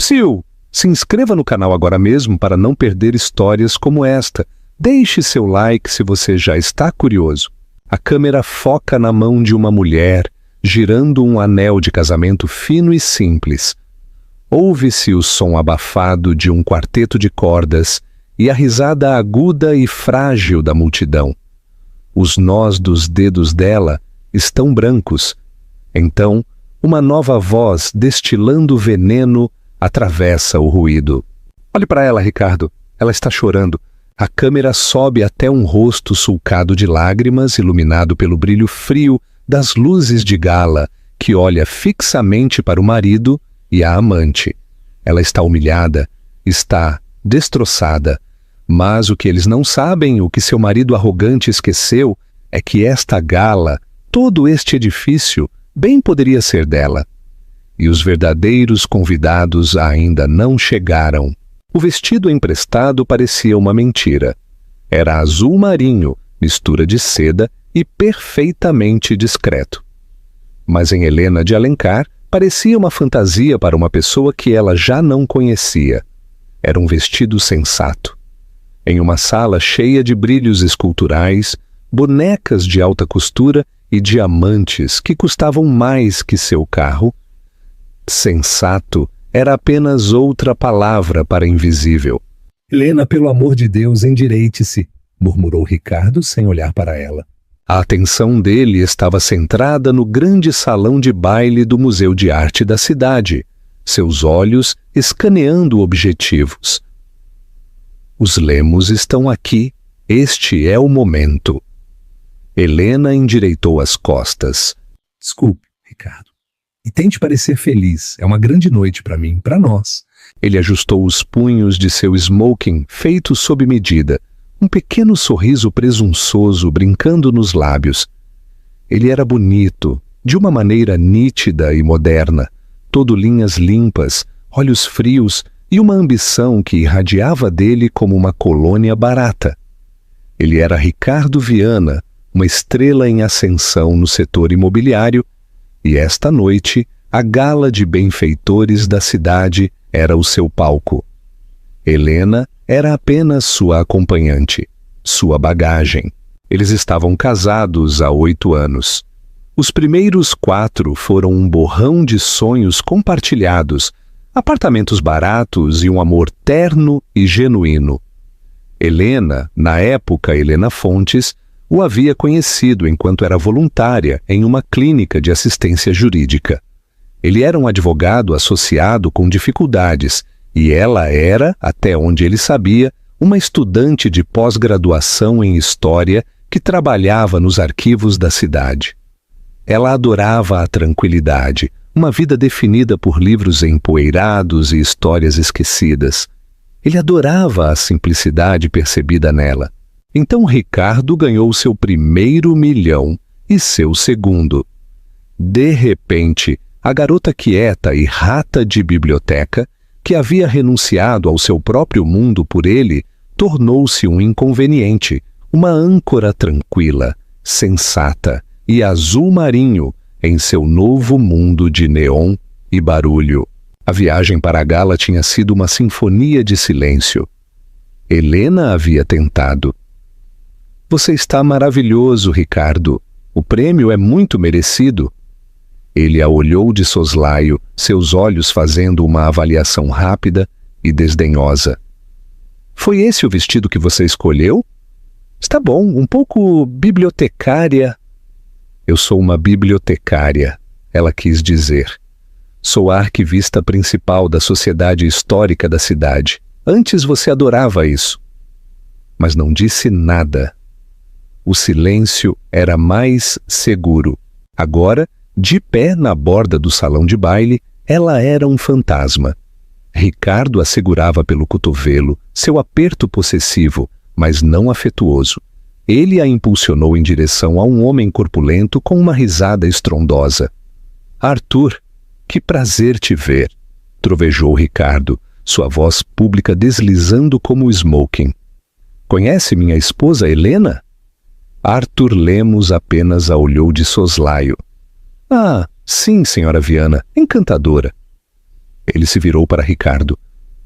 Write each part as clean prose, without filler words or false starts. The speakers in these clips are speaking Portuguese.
Psiu, se inscreva no canal agora mesmo para não perder histórias como esta. Deixe seu like se você já está curioso. A câmera foca na mão de uma mulher, girando um anel de casamento fino e simples. Ouve-se o som abafado de um quarteto de cordas e a risada aguda e frágil da multidão. Os nós dos dedos dela estão brancos. Então, uma nova voz destilando veneno atravessa o ruído. Olhe para ela, Ricardo. Ela está chorando. A câmera sobe até um rosto sulcado de lágrimas, iluminado pelo brilho frio das luzes de gala, que olha fixamente para o marido e a amante. Ela está humilhada, está destroçada, mas o que eles não sabem, o que seu marido arrogante esqueceu, é que esta gala, todo este edifício, bem poderia ser dela. E os verdadeiros convidados ainda não chegaram. O vestido emprestado parecia uma mentira. Era azul marinho, mistura de seda e perfeitamente discreto. Mas em Helena de Alencar, parecia uma fantasia para uma pessoa que ela já não conhecia. Era um vestido sensato. Em uma sala cheia de brilhos esculturais, bonecas de alta costura e diamantes que custavam mais que seu carro, sensato era apenas outra palavra para invisível. Helena, pelo amor de Deus, endireite-se, murmurou Ricardo sem olhar para ela. A atenção dele estava centrada no grande salão de baile do Museu de Arte da cidade, seus olhos escaneando objetivos. Os Lemos estão aqui, este é o momento. Helena endireitou as costas. Desculpe, Ricardo. E tente parecer feliz. É uma grande noite para mim, para nós. Ele ajustou os punhos de seu smoking, feito sob medida, um pequeno sorriso presunçoso brincando nos lábios. Ele era bonito, de uma maneira nítida e moderna, todo linhas limpas, olhos frios e uma ambição que irradiava dele como uma colônia barata. Ele era Ricardo Viana, uma estrela em ascensão no setor imobiliário, e esta noite a gala de benfeitores da cidade era o seu palco. Helena era apenas sua acompanhante, sua bagagem. Eles estavam casados há 8 anos. Os primeiros 4 foram um borrão de sonhos compartilhados, apartamentos baratos e um amor terno e genuíno. Helena, na época Helena Fontes, o havia conhecido enquanto era voluntária em uma clínica de assistência jurídica. Ele era um advogado associado com dificuldades e ela era, até onde ele sabia, uma estudante de pós-graduação em História que trabalhava nos arquivos da cidade. Ela adorava a tranquilidade, uma vida definida por livros empoeirados e histórias esquecidas. Ele adorava a simplicidade percebida nela. Então Ricardo ganhou seu primeiro milhão e seu segundo. De repente, a garota quieta e rata de biblioteca, que havia renunciado ao seu próprio mundo por ele, tornou-se um inconveniente, uma âncora tranquila, sensata e azul marinho em seu novo mundo de neon e barulho. A viagem para a gala tinha sido uma sinfonia de silêncio. Helena havia tentado. Você está maravilhoso, Ricardo. O prêmio é muito merecido. Ele a olhou de soslaio, seus olhos fazendo uma avaliação rápida e desdenhosa. Foi esse o vestido que você escolheu? Está bom, um pouco bibliotecária. Eu sou uma bibliotecária, ela quis dizer. Sou a arquivista principal da Sociedade Histórica da cidade. Antes você adorava isso. Mas não disse nada. O silêncio era mais seguro. Agora, de pé na borda do salão de baile, ela era um fantasma. Ricardo a segurava pelo cotovelo, seu aperto possessivo, mas não afetuoso. Ele a impulsionou em direção a um homem corpulento com uma risada estrondosa. Arthur, que prazer te ver, trovejou Ricardo, sua voz pública deslizando como o smoking. Conhece minha esposa Helena? Arthur Lemos apenas a olhou de soslaio. Ah, sim, senhora Viana, encantadora. Ele se virou para Ricardo.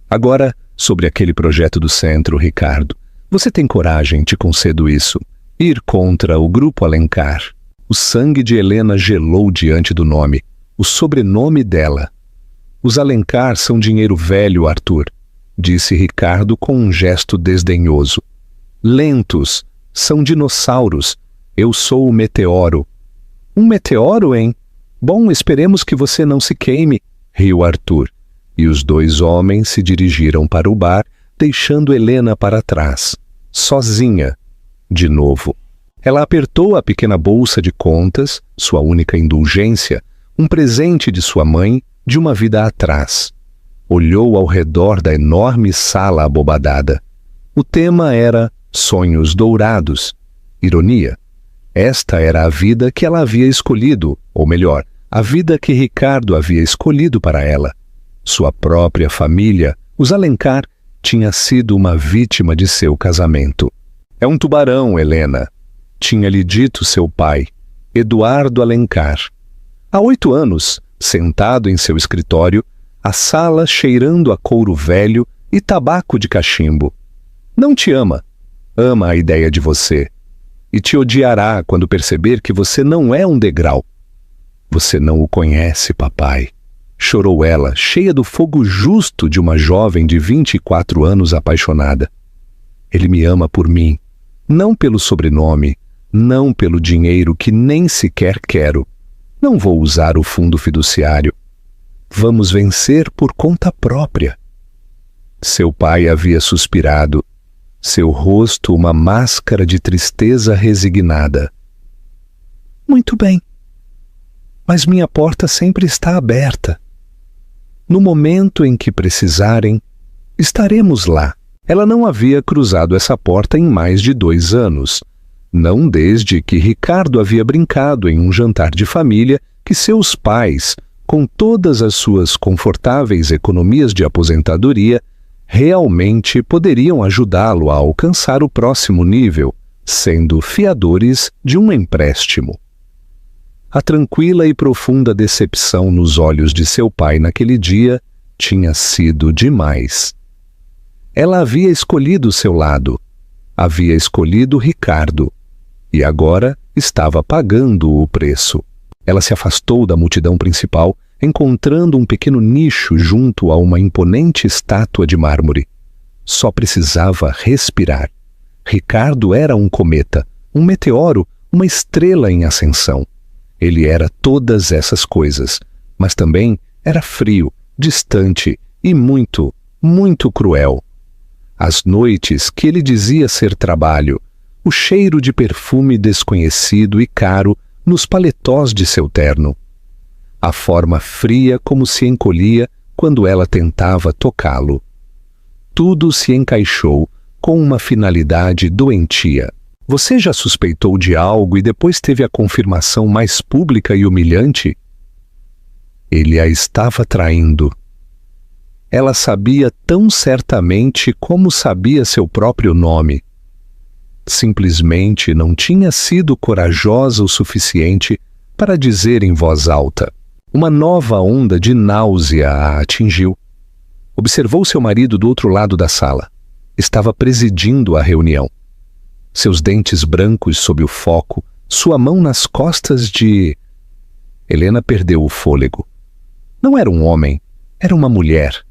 Agora, sobre aquele projeto do centro, Ricardo. Você tem coragem, te concedo isso. Ir contra o Grupo Alencar. O sangue de Helena gelou diante do nome, o sobrenome dela. Os Alencar são dinheiro velho, Arthur, disse Ricardo com um gesto desdenhoso. Lentos, são dinossauros. Eu sou o meteoro. Um meteoro, hein? Bom, esperemos que você não se queime, riu Arthur. E os dois homens se dirigiram para o bar, deixando Helena para trás, sozinha, de novo. Ela apertou a pequena bolsa de contas, sua única indulgência, um presente de sua mãe, de uma vida atrás. Olhou ao redor da enorme sala abobadada. O tema era sonhos dourados. Ironia. Esta era a vida que ela havia escolhido, ou melhor, a vida que Ricardo havia escolhido para ela. Sua própria família, os Alencar, tinha sido uma vítima de seu casamento. É um tubarão, Helena, tinha-lhe dito seu pai, Eduardo Alencar. Há 8 anos, sentado em seu escritório, a sala cheirando a couro velho e tabaco de cachimbo. Não te ama, ama a ideia de você. E te odiará quando perceber que você não é um degrau. Você não o conhece, papai. Chorou ela, cheia do fogo justo de uma jovem de 24 anos apaixonada. Ele me ama por mim, não pelo sobrenome, não pelo dinheiro que nem sequer quero. Não vou usar o fundo fiduciário. Vamos vencer por conta própria. Seu pai havia suspirado, seu rosto uma máscara de tristeza resignada. Muito bem, mas minha porta sempre está aberta. No momento em que precisarem, estaremos lá. Ela não havia cruzado essa porta em mais de 2 anos. Não desde que Ricardo havia brincado em um jantar de família que seus pais, com todas as suas confortáveis economias de aposentadoria, realmente poderiam ajudá-lo a alcançar o próximo nível, sendo fiadores de um empréstimo. A tranquila e profunda decepção nos olhos de seu pai naquele dia tinha sido demais. Ela havia escolhido seu lado, havia escolhido Ricardo, e agora estava pagando o preço. Ela se afastou da multidão principal, encontrando um pequeno nicho junto a uma imponente estátua de mármore. Só precisava respirar. Ricardo era um cometa, um meteoro, uma estrela em ascensão. Ele era todas essas coisas, mas também era frio, distante e muito, muito cruel. As noites que ele dizia ser trabalho, o cheiro de perfume desconhecido e caro nos paletós de seu terno. A forma fria como se encolhia quando ela tentava tocá-lo. Tudo se encaixou com uma finalidade doentia. Você já suspeitou de algo e depois teve a confirmação mais pública e humilhante? Ele a estava traindo. Ela sabia tão certamente como sabia seu próprio nome. Simplesmente não tinha sido corajosa o suficiente para dizer em voz alta. Uma nova onda de náusea a atingiu. Observou seu marido do outro lado da sala. Estava presidindo a reunião. Seus dentes brancos sob o foco, sua mão nas costas de... Helena perdeu o fôlego. Não era um homem, era uma mulher.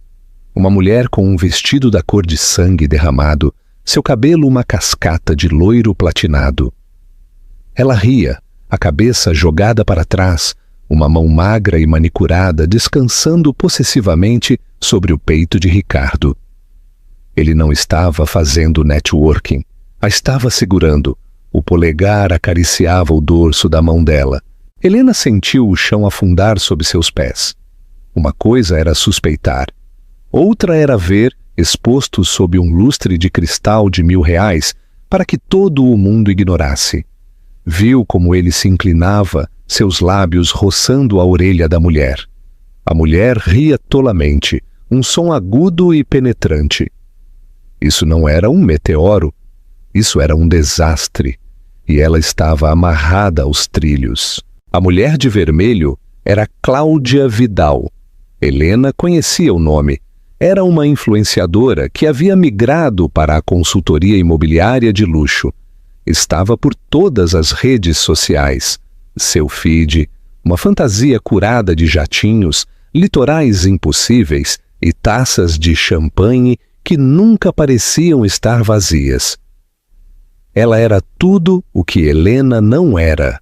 Uma mulher com um vestido da cor de sangue derramado, seu cabelo uma cascata de loiro platinado. Ela ria, a cabeça jogada para trás, uma mão magra e manicurada descansando possessivamente sobre o peito de Ricardo. Ele não estava fazendo networking. A estava segurando. O polegar acariciava o dorso da mão dela. Helena sentiu o chão afundar sob seus pés. Uma coisa era suspeitar. Outra era ver, exposto sob um lustre de cristal de R$1.000, para que todo o mundo ignorasse. Viu como ele se inclinava, seus lábios roçando a orelha da mulher. A mulher ria tolamente, um som agudo e penetrante. Isso não era um meteoro. Isso era um desastre, e ela estava amarrada aos trilhos. A mulher de vermelho era Cláudia Vidal. Helena conhecia o nome. Era uma influenciadora que havia migrado para a consultoria imobiliária de luxo. Estava por todas as redes sociais. Seu feed, uma fantasia curada de jatinhos, litorais impossíveis e taças de champanhe que nunca pareciam estar vazias. Ela era tudo o que Helena não era: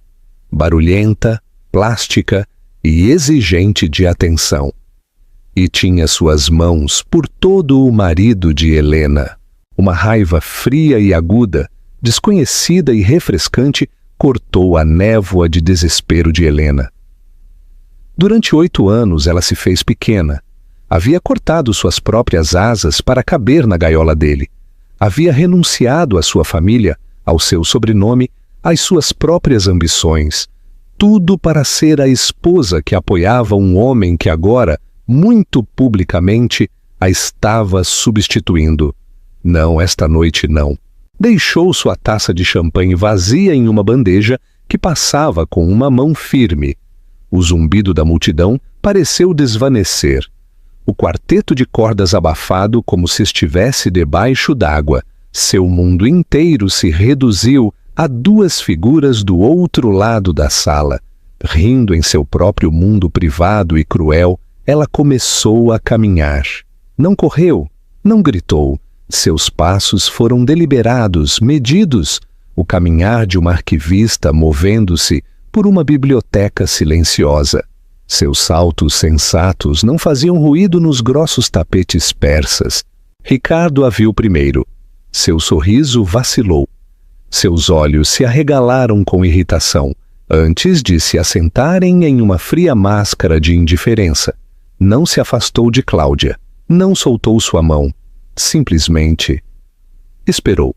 barulhenta, plástica e exigente de atenção. E tinha suas mãos por todo o marido de Helena. Uma raiva fria e aguda, desconhecida e refrescante, cortou a névoa de desespero de Helena. Durante 8 anos ela se fez pequena. Havia cortado suas próprias asas para caber na gaiola dele. Havia renunciado à sua família, ao seu sobrenome, às suas próprias ambições. Tudo para ser a esposa que apoiava um homem que agora, muito publicamente, a estava substituindo. Não, esta noite não. Deixou sua taça de champanhe vazia em uma bandeja que passava com uma mão firme. O zumbido da multidão pareceu desvanecer. O quarteto de cordas abafado como se estivesse debaixo d'água. Seu mundo inteiro se reduziu a 2 figuras do outro lado da sala. Rindo em seu próprio mundo privado e cruel, ela começou a caminhar. Não correu, não gritou. Seus passos foram deliberados, medidos. O caminhar de uma arquivista movendo-se por uma biblioteca silenciosa. Seus saltos sensatos não faziam ruído nos grossos tapetes persas. Ricardo a viu primeiro. Seu sorriso vacilou. Seus olhos se arregalaram com irritação, antes de se assentarem em uma fria máscara de indiferença. Não se afastou de Cláudia. Não soltou sua mão. Simplesmente esperou.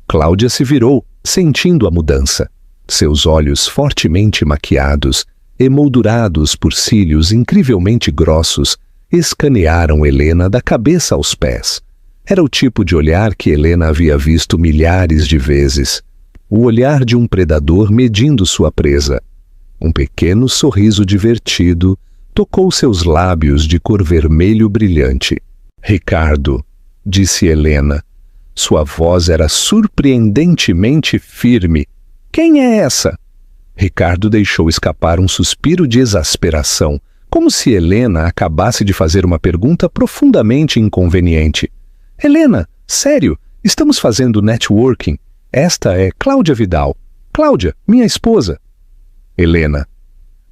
Cláudia se virou, sentindo a mudança. Seus olhos fortemente maquiados, emoldurados por cílios incrivelmente grossos, escanearam Helena da cabeça aos pés. Era o tipo de olhar que Helena havia visto milhares de vezes. O olhar de um predador medindo sua presa. Um pequeno sorriso divertido tocou seus lábios de cor vermelho brilhante. Ricardo, disse Helena. Sua voz era surpreendentemente firme. Quem é essa? Ricardo deixou escapar um suspiro de exasperação, como se Helena acabasse de fazer uma pergunta profundamente inconveniente. Helena, sério, estamos fazendo networking. Esta é Cláudia Vidal. Cláudia, minha esposa. Helena.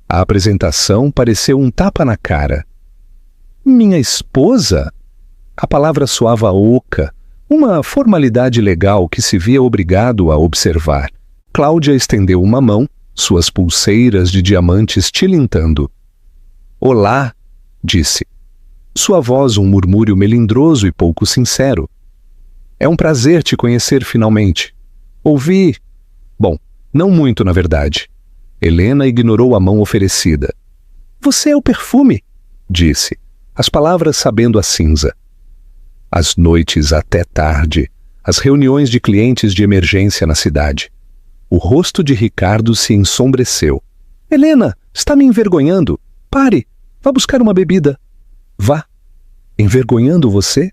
A apresentação pareceu um tapa na cara. Minha esposa? A palavra soava oca, uma formalidade legal que se via obrigado a observar. Cláudia estendeu uma mão, suas pulseiras de diamantes tilintando. Olá, disse. Sua voz um murmúrio melindroso e pouco sincero. É um prazer te conhecer finalmente. Ouvi... Bom, não muito, na verdade. Helena ignorou a mão oferecida. Você é o perfume, disse, as palavras sabendo a cinza. As noites até tarde, as reuniões de clientes de emergência na cidade. O rosto de Ricardo se ensombreceu. Helena, está me envergonhando. Pare, vá buscar uma bebida. Vá. Envergonhando você?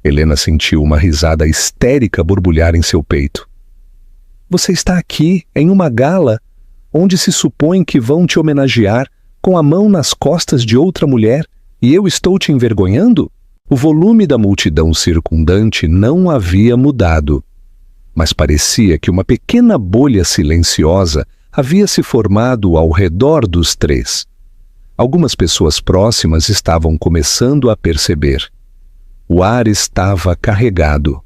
Helena sentiu uma risada histérica borbulhar em seu peito. Você está aqui, em uma gala, onde se supõe que vão te homenagear com a mão nas costas de outra mulher, e eu estou te envergonhando? O volume da multidão circundante não havia mudado, mas parecia que uma pequena bolha silenciosa havia se formado ao redor dos 3. Algumas pessoas próximas estavam começando a perceber. O ar estava carregado.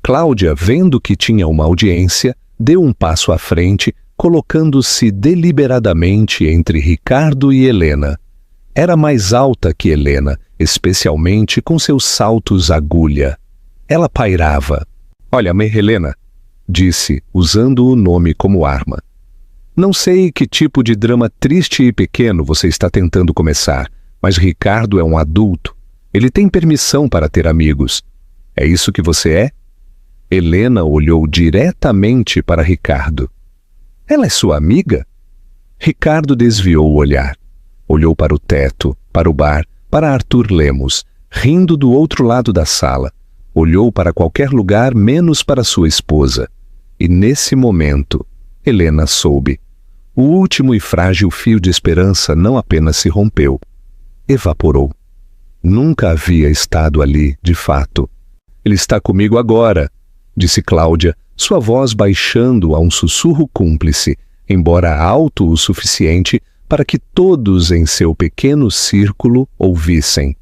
Cláudia, vendo que tinha uma audiência, deu um passo à frente, colocando-se deliberadamente entre Ricardo e Helena. Era mais alta que Helena, especialmente com seus saltos agulha. Ela pairava. Olha-me, Helena, disse, usando o nome como arma. Não sei que tipo de drama triste e pequeno você está tentando começar, mas Ricardo é um adulto. Ele tem permissão para ter amigos. É isso que você é? Helena olhou diretamente para Ricardo. Ela é sua amiga? Ricardo desviou o olhar. Olhou para o teto, para o bar, para Arthur Lemos, rindo do outro lado da sala. Olhou para qualquer lugar menos para sua esposa. E nesse momento, Helena soube. O último e frágil fio de esperança não apenas se rompeu, evaporou. Nunca havia estado ali, de fato. Ele está comigo agora, disse Cláudia, sua voz baixando a um sussurro cúmplice, embora alto o suficiente para que todos em seu pequeno círculo ouvissem.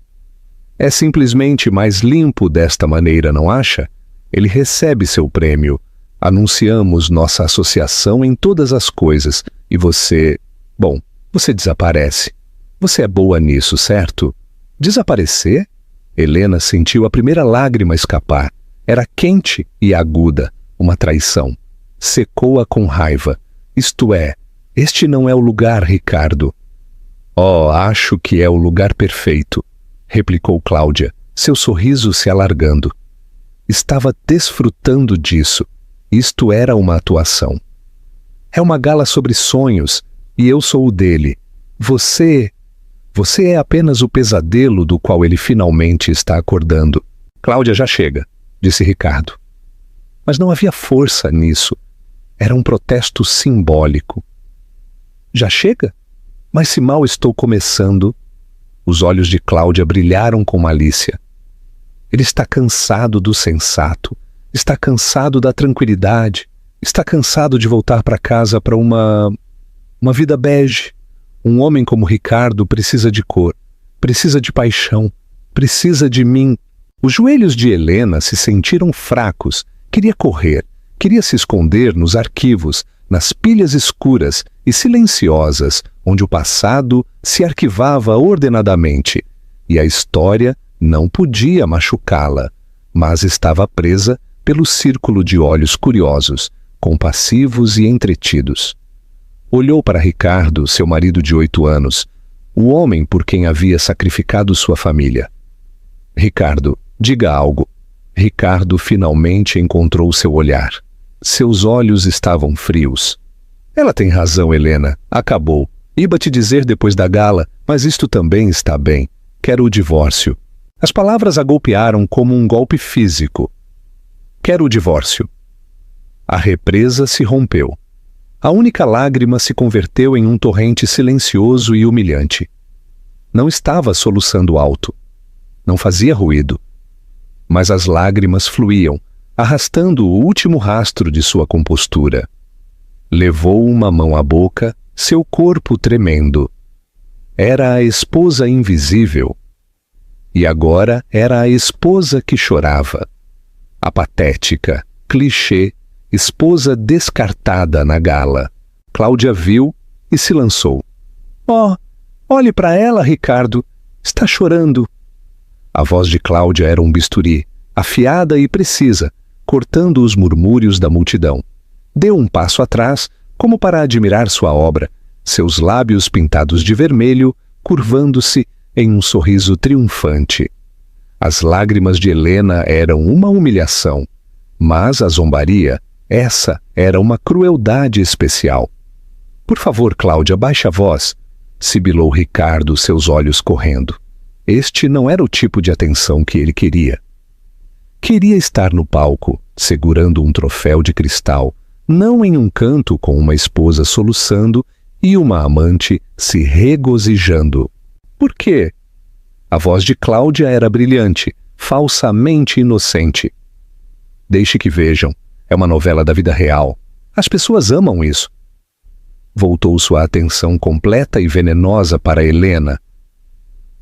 É simplesmente mais limpo desta maneira, não acha? Ele recebe seu prêmio. Anunciamos nossa associação em todas as coisas e você... Bom, você desaparece. Você é boa nisso, certo? Desaparecer? Helena sentiu a primeira lágrima escapar. Era quente e aguda, uma traição. Secou-a com raiva. Isto é, este não é o lugar, Ricardo. Oh, acho que é o lugar perfeito, replicou Cláudia, seu sorriso se alargando. Estava desfrutando disso. Isto era uma atuação. É uma gala sobre sonhos, e eu sou o dele. Você é apenas o pesadelo do qual ele finalmente está acordando. Cláudia, já chega, disse Ricardo. Mas não havia força nisso. Era um protesto simbólico. Já chega? Mas se mal estou começando... Os olhos de Cláudia brilharam com malícia. Ele está cansado do sensato, está cansado da tranquilidade, está cansado de voltar para casa para uma vida bege. Um homem como Ricardo precisa de cor, precisa de paixão, precisa de mim. Os joelhos de Helena se sentiram fracos, queria correr, queria se esconder nos arquivos, nas pilhas escuras e silenciosas, onde o passado se arquivava ordenadamente, e a história não podia machucá-la, mas estava presa pelo círculo de olhos curiosos, compassivos e entretidos. Olhou para Ricardo, seu marido de 8 anos, o homem por quem havia sacrificado sua família. Ricardo, diga algo. Ricardo finalmente encontrou seu olhar. Seus olhos estavam frios. Ela tem razão, Helena. Acabou. Iba te dizer depois da gala, mas isto também está bem. Quero o divórcio. As palavras a golpearam como um golpe físico. Quero o divórcio. A represa se rompeu. A única lágrima se converteu em um torrente silencioso e humilhante. Não estava soluçando alto. Não fazia ruído. Mas as lágrimas fluíam, arrastando o último rastro de sua compostura. Levou uma mão à boca, seu corpo tremendo. Era a esposa invisível. E agora era a esposa que chorava. A patética, clichê, esposa descartada na gala. Cláudia viu e se lançou. Oh, olhe para ela, Ricardo. Está chorando. A voz de Cláudia era um bisturi, afiada e precisa, cortando os murmúrios da multidão. Deu um passo atrás, como para admirar sua obra, seus lábios pintados de vermelho, curvando-se em um sorriso triunfante. As lágrimas de Helena eram uma humilhação, mas a zombaria, essa era uma crueldade especial. Por favor, Cláudia, baixe a voz, sibilou Ricardo, seus olhos correndo. Este não era o tipo de atenção que ele queria. Queria estar no palco, segurando um troféu de cristal, não em um canto com uma esposa soluçando e uma amante se regozijando. Por quê? A voz de Cláudia era brilhante, falsamente inocente. Deixe que vejam, é uma novela da vida real. As pessoas amam isso. Voltou sua atenção completa e venenosa para Helena.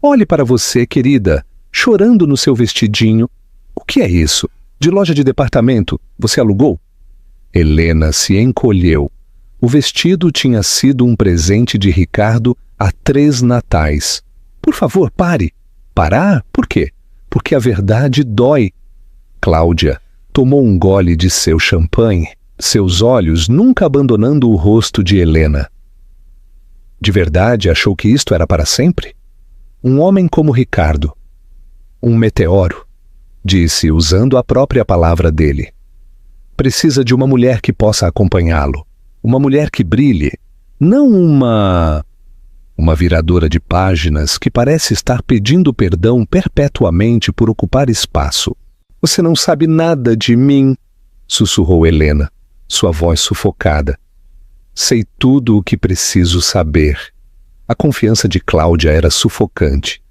Olhe para você, querida, chorando no seu vestidinho. O que é isso? De loja de departamento? Você alugou? Helena se encolheu. O vestido tinha sido um presente de Ricardo há 3 natais. Por favor, pare. Parar? Por quê? Porque a verdade dói. Cláudia tomou um gole de seu champanhe, seus olhos nunca abandonando o rosto de Helena. De verdade achou que isto era para sempre? Um homem como Ricardo. Um meteoro, disse usando a própria palavra dele. Precisa de uma mulher que possa acompanhá-lo. Uma mulher que brilhe. Não uma Uma viradora de páginas que parece estar pedindo perdão perpetuamente por ocupar espaço. Você não sabe nada de mim, sussurrou Helena, sua voz sufocada. Sei tudo o que preciso saber. A confiança de Cláudia era sufocante.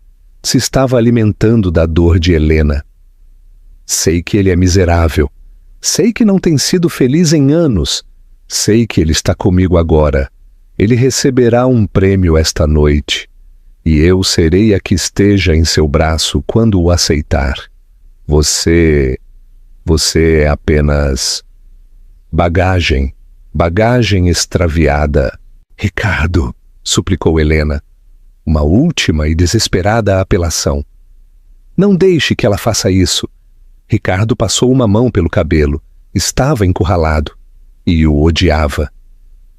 Se estava alimentando da dor de Helena. Sei que ele é miserável. Sei que não tem sido feliz em anos. Sei que ele está comigo agora. Ele receberá um prêmio esta noite. E eu serei a que esteja em seu braço quando o aceitar. Você é apenas bagagem extraviada. Ricardo, suplicou Helena, uma última e desesperada apelação. Não deixe que ela faça isso. Ricardo passou uma mão pelo cabelo. Estava encurralado. E o odiava.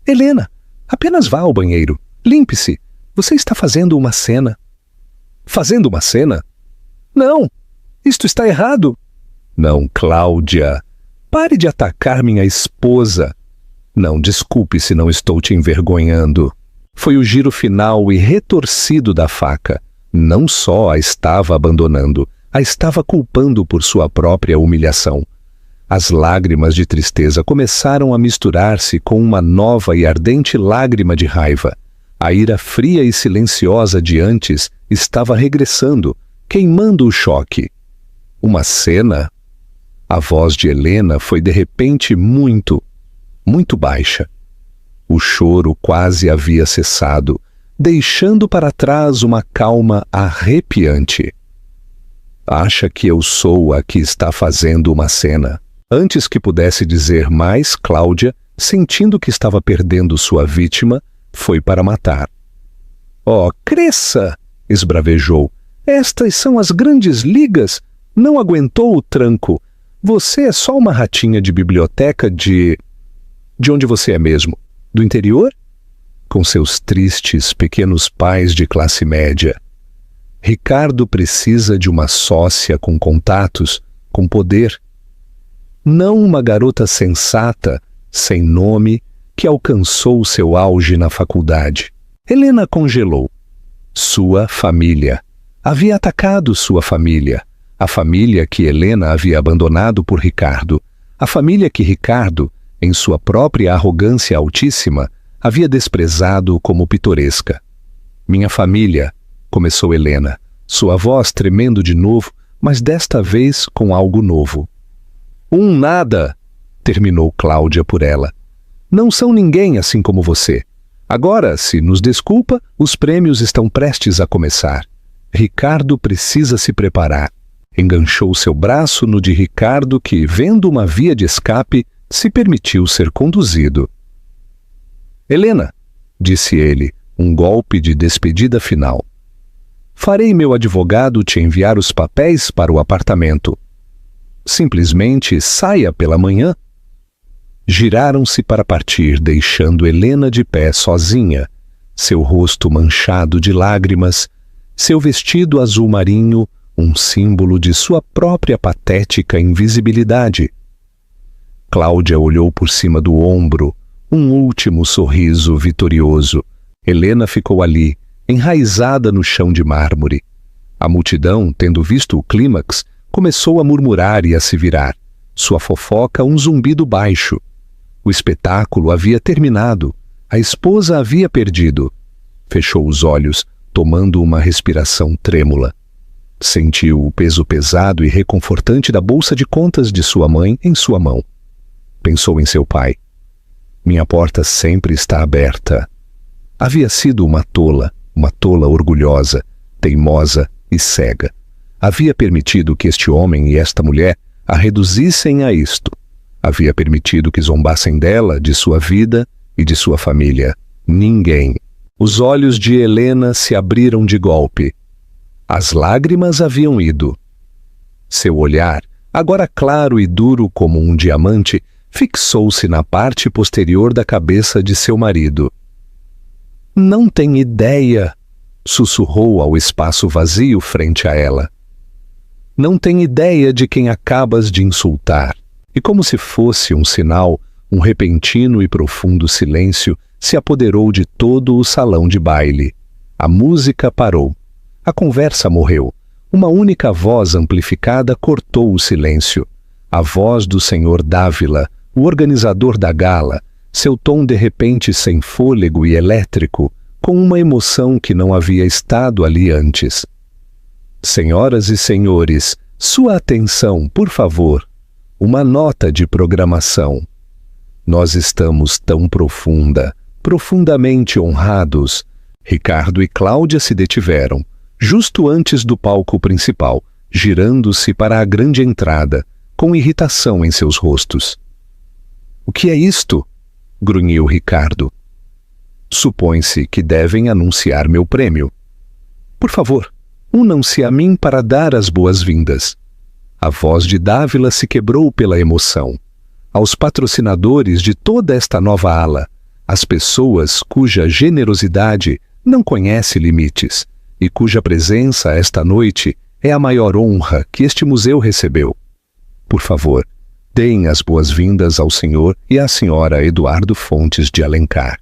Helena, apenas vá ao banheiro. Limpe-se. Você está fazendo uma cena. Fazendo uma cena? Não! Isto está errado. Não, Cláudia. Pare de atacar minha esposa. Não, desculpe se não estou te envergonhando. Foi o giro final e retorcido da faca. Não só a estava abandonando, a estava culpando por sua própria humilhação. As lágrimas de tristeza começaram a misturar-se com uma nova e ardente lágrima de raiva. A ira fria e silenciosa de antes estava regressando, queimando o choque. Uma cena? A voz de Helena foi de repente muito baixa. O choro quase havia cessado, deixando para trás uma calma arrepiante. Acha que eu sou a que está fazendo uma cena? Antes que pudesse dizer mais, Cláudia, sentindo que estava perdendo sua vítima, foi para matar. Oh, cresça! Esbravejou. Estas são as grandes ligas. Não aguentou o tranco. Você é só uma ratinha de biblioteca de onde você é mesmo? Do interior? Com seus tristes pequenos pais de classe média. Ricardo precisa de uma sócia com contatos, com poder. Não uma garota sensata, sem nome, que alcançou seu auge na faculdade. Helena congelou. Sua família. Havia atacado sua família. A família que Helena havia abandonado por Ricardo. A família que Ricardo, em sua própria arrogância altíssima, havia desprezado como pitoresca. Minha família, começou Helena, sua voz tremendo de novo, mas desta vez com algo novo. Nada, terminou Cláudia por ela. Não são ninguém assim como você. Agora, se nos desculpa, os prêmios estão prestes a começar. Ricardo precisa se preparar. Enganchou seu braço no de Ricardo que, vendo uma via de escape, se permitiu ser conduzido. Helena, disse ele, um golpe de despedida final. Farei meu advogado te enviar os papéis para o apartamento. Simplesmente saia pela manhã. Giraram-se para partir, deixando Helena de pé sozinha, seu rosto manchado de lágrimas, seu vestido azul marinho, um símbolo de sua própria patética invisibilidade. Cláudia olhou por cima do ombro, um último sorriso vitorioso. Helena ficou ali, enraizada no chão de mármore. A multidão, tendo visto o clímax, começou a murmurar e a se virar. Sua fofoca um zumbido baixo. O espetáculo havia terminado. A esposa havia perdido. Fechou os olhos, tomando uma respiração trêmula. Sentiu o peso pesado e reconfortante da bolsa de contas de sua mãe em sua mão. Pensou em seu pai. Minha porta sempre está aberta. Havia sido uma tola orgulhosa, teimosa e cega. Havia permitido que este homem e esta mulher a reduzissem a isto. Havia permitido que zombassem dela, de sua vida e de sua família. Ninguém. Os olhos de Helena se abriram de golpe. As lágrimas haviam ido. Seu olhar, agora claro e duro como um diamante, fixou-se na parte posterior da cabeça de seu marido. Não tem ideia, sussurrou ao espaço vazio frente a ela. Não tem ideia de quem acabas de insultar. E como se fosse um sinal, um repentino e profundo silêncio se apoderou de todo o salão de baile. A música parou. A conversa morreu. Uma única voz amplificada cortou o silêncio. A voz do Sr. Dávila, o organizador da gala, seu tom de repente sem fôlego e elétrico, com uma emoção que não havia estado ali antes. Senhoras e senhores, sua atenção, por favor. Uma nota de programação. Nós estamos tão profundamente honrados. Ricardo e Cláudia se detiveram, justo antes do palco principal, girando-se para a grande entrada, com irritação em seus rostos. O que é isto? Grunhiu Ricardo. Supõe-se que devem anunciar meu prêmio. Por favor, unam-se a mim para dar as boas-vindas. A voz de Dávila se quebrou pela emoção. Aos patrocinadores de toda esta nova ala, as pessoas cuja generosidade não conhece limites e cuja presença esta noite é a maior honra que este museu recebeu. Por favor, deem as boas-vindas ao senhor e à senhora Eduardo Fontes de Alencar.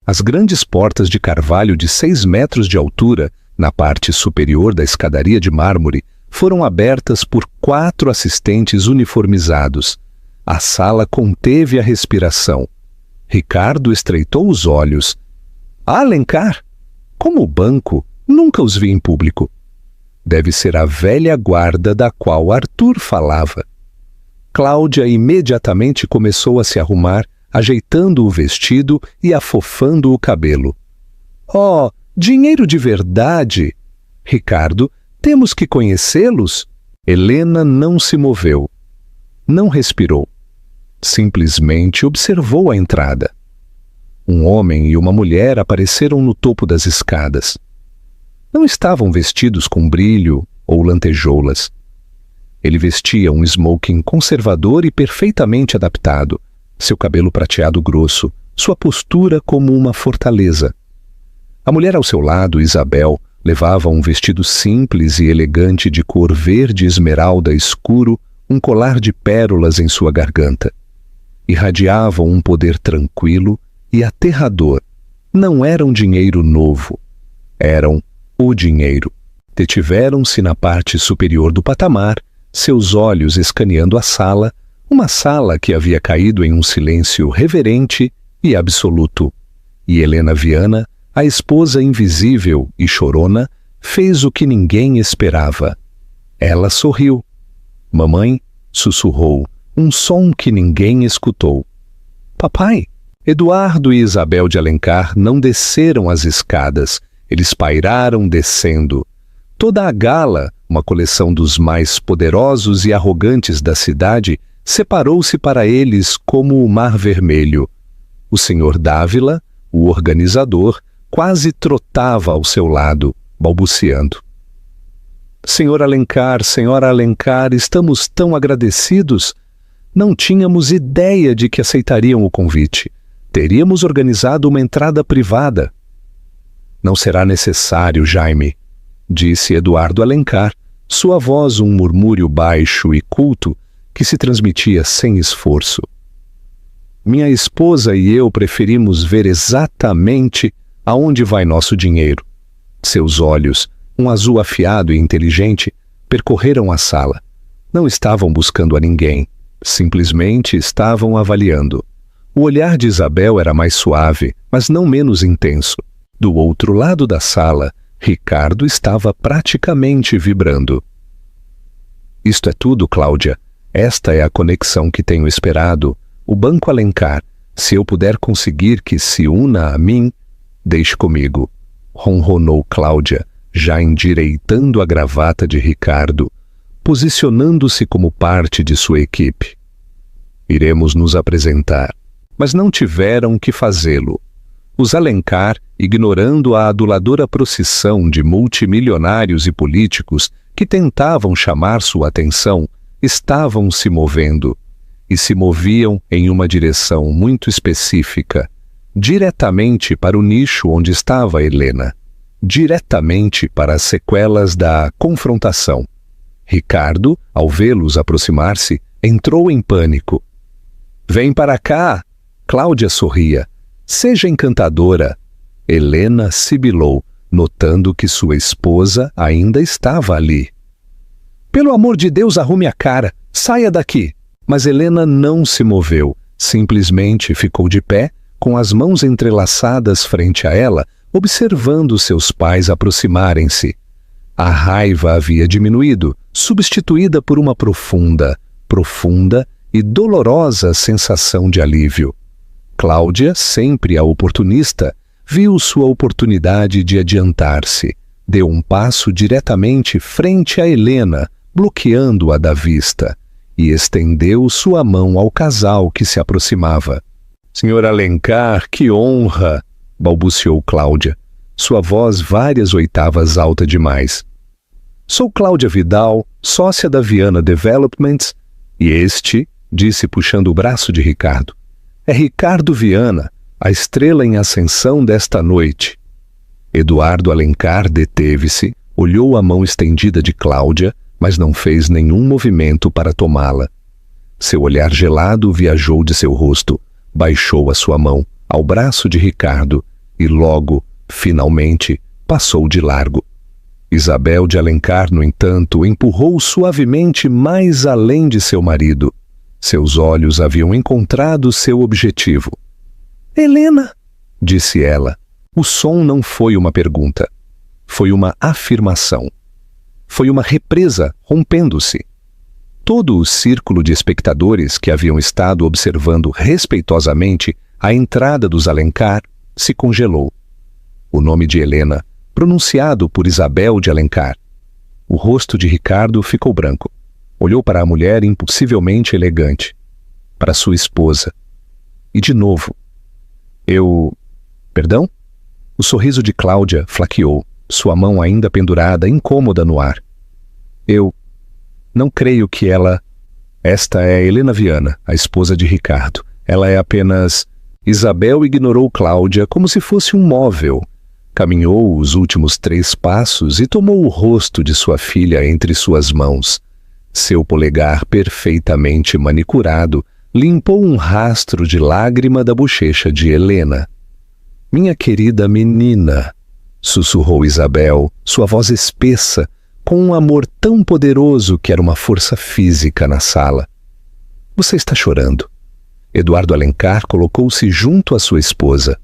As grandes portas de carvalho de 6 metros de altura, na parte superior da escadaria de mármore, foram abertas por 4 assistentes uniformizados. A sala conteve a respiração. Ricardo estreitou os olhos. Alencar? Como o banco, nunca os vi em público. Deve ser a velha guarda da qual Arthur falava. Cláudia imediatamente começou a se arrumar, ajeitando o vestido e afofando o cabelo. Oh, dinheiro de verdade! Ricardo, temos que conhecê-los? Helena não se moveu. Não respirou. Simplesmente observou a entrada. Um homem e uma mulher apareceram no topo das escadas. Não estavam vestidos com brilho ou lantejoulas. Ele vestia um smoking conservador e perfeitamente adaptado, seu cabelo prateado grosso, sua postura como uma fortaleza. A mulher ao seu lado, Isabel, levava um vestido simples e elegante de cor verde esmeralda escuro, um colar de pérolas em sua garganta. Irradiavam um poder tranquilo e aterrador. Não eram dinheiro novo. Eram o dinheiro. Detiveram-se na parte superior do patamar, seus olhos escaneando a sala, uma sala que havia caído em um silêncio reverente e absoluto. E Helena Viana, a esposa invisível e chorona, fez o que ninguém esperava. Ela sorriu. Mamãe sussurrou, um som que ninguém escutou. Papai! Eduardo e Isabel de Alencar não desceram as escadas, eles pairaram descendo. Toda a gala, uma coleção dos mais poderosos e arrogantes da cidade, separou-se para eles como o Mar Vermelho. O Sr. Dávila, o organizador, quase trotava ao seu lado, balbuciando. Senhora Alencar, estamos tão agradecidos. Não tínhamos ideia de que aceitariam o convite. Teríamos organizado uma entrada privada. Não será necessário, Jaime, disse Eduardo Alencar, sua voz um murmúrio baixo e culto que se transmitia sem esforço. Minha esposa e eu preferimos ver exatamente aonde vai nosso dinheiro. Seus olhos, um azul afiado e inteligente, percorreram a sala. Não estavam buscando a ninguém, simplesmente estavam avaliando. O olhar de Isabel era mais suave, mas não menos intenso. Do outro lado da sala, Ricardo estava praticamente vibrando. Isto é tudo, Cláudia. Esta é a conexão que tenho esperado. O Banco Alencar, se eu puder conseguir que se una a mim, deixe comigo, ronronou Cláudia, já endireitando a gravata de Ricardo, posicionando-se como parte de sua equipe. Iremos nos apresentar, mas não tiveram que fazê-lo. Os Alencar, ignorando a aduladora procissão de multimilionários e políticos que tentavam chamar sua atenção, estavam se movendo, e se moviam em uma direção muito específica, diretamente para o nicho onde estava Helena, diretamente para as sequelas da confrontação. Ricardo, ao vê-los aproximar-se, entrou em pânico. Vem para cá! Cláudia sorria. Seja encantadora. Helena sibilou. notando que sua esposa ainda estava ali. Pelo amor de Deus, arrume a cara, saia daqui! Mas Helena não se moveu, simplesmente ficou de pé, com as mãos entrelaçadas frente a ela, observando seus pais aproximarem-se. A raiva havia diminuído, substituída por uma profunda e dolorosa sensação de alívio. Cláudia, sempre a oportunista, viu sua oportunidade de adiantar-se. Deu um passo diretamente frente a Helena, bloqueando-a da vista, e estendeu sua mão ao casal que se aproximava. «Senhor Alencar, que honra!» balbuciou Cláudia, sua voz várias oitavas alta demais. «Sou Cláudia Vidal, sócia da Viana Developments, e este», disse puxando o braço de Ricardo, «é Ricardo Viana, a estrela em ascensão desta noite.» Eduardo Alencar deteve-se, olhou a mão estendida de Cláudia, mas não fez nenhum movimento para tomá-la. Seu olhar gelado viajou de seu rosto, baixou a sua mão ao braço de Ricardo e logo, finalmente, passou de largo. Isabel de Alencar, no entanto, empurrou suavemente mais além de seu marido. Seus olhos haviam encontrado seu objetivo. «Helena!» disse ela. O som não foi uma pergunta. Foi uma afirmação. Foi uma represa rompendo-se. Todo o círculo de espectadores que haviam estado observando respeitosamente a entrada dos Alencar se congelou. O nome de Helena, pronunciado por Isabel de Alencar. O rosto de Ricardo ficou branco. Olhou para a mulher impossivelmente elegante. Para sua esposa. E de novo. Perdão? O sorriso de Cláudia flaqueou, sua mão ainda pendurada, incômoda no ar. Não creio que ela... Esta é Helena Viana, a esposa de Ricardo. Ela é apenas... Isabel ignorou Cláudia como se fosse um móvel. Caminhou os últimos 3 passos e tomou o rosto de sua filha entre suas mãos. Seu polegar perfeitamente manicurado limpou um rastro de lágrima da bochecha de Helena. «Minha querida menina», sussurrou Isabel, sua voz espessa, com um amor tão poderoso que era uma força física na sala. «Você está chorando.» Eduardo Alencar colocou-se junto à sua esposa.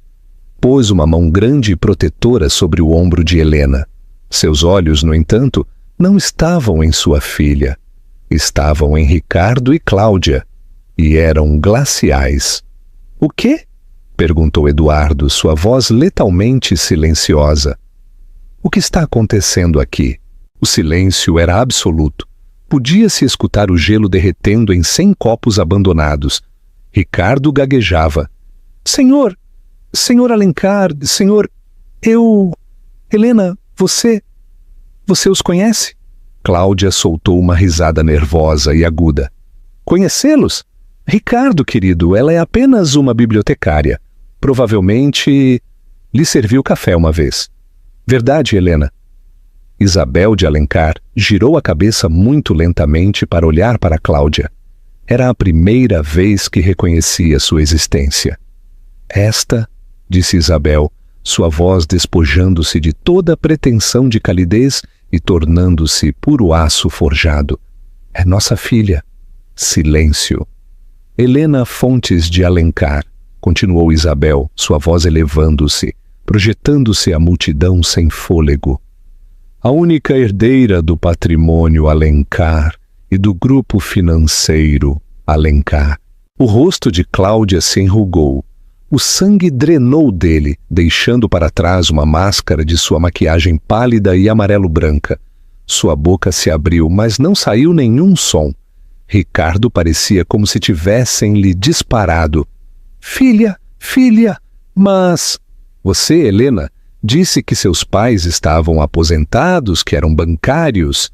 Pôs uma mão grande e protetora sobre o ombro de Helena. Seus olhos, no entanto, não estavam em sua filha. Estavam em Ricardo e Cláudia, e eram glaciais. «O quê?» perguntou Eduardo, sua voz letalmente silenciosa. «O que está acontecendo aqui?» O silêncio era absoluto. Podia-se escutar o gelo derretendo em 100 copos abandonados. Ricardo gaguejava. Senhor Alencar, senhor... Helena, você os conhece?» Cláudia soltou uma risada nervosa e aguda. «Conhecê-los? Ricardo, querido, ela é apenas uma bibliotecária. Provavelmente lhe serviu café uma vez. Verdade, Helena?» Isabel de Alencar girou a cabeça muito lentamente para olhar para Cláudia. Era a primeira vez que reconhecia sua existência. «Esta», disse Isabel, sua voz despojando-se de toda pretensão de calidez e tornando-se puro aço forjado, «é nossa filha.» Silêncio. «Helena Fontes de Alencar», continuou Isabel, sua voz elevando-se, projetando-se à multidão sem fôlego. «A única herdeira do patrimônio Alencar e do grupo financeiro Alencar.» O rosto de Cláudia se enrugou. O sangue drenou dele, deixando para trás uma máscara de sua maquiagem pálida e amarelo-branca. Sua boca se abriu, mas não saiu nenhum som. Ricardo parecia como se tivessem lhe disparado. Filha, mas... Você, Helena, disse que seus pais estavam aposentados, que eram bancários.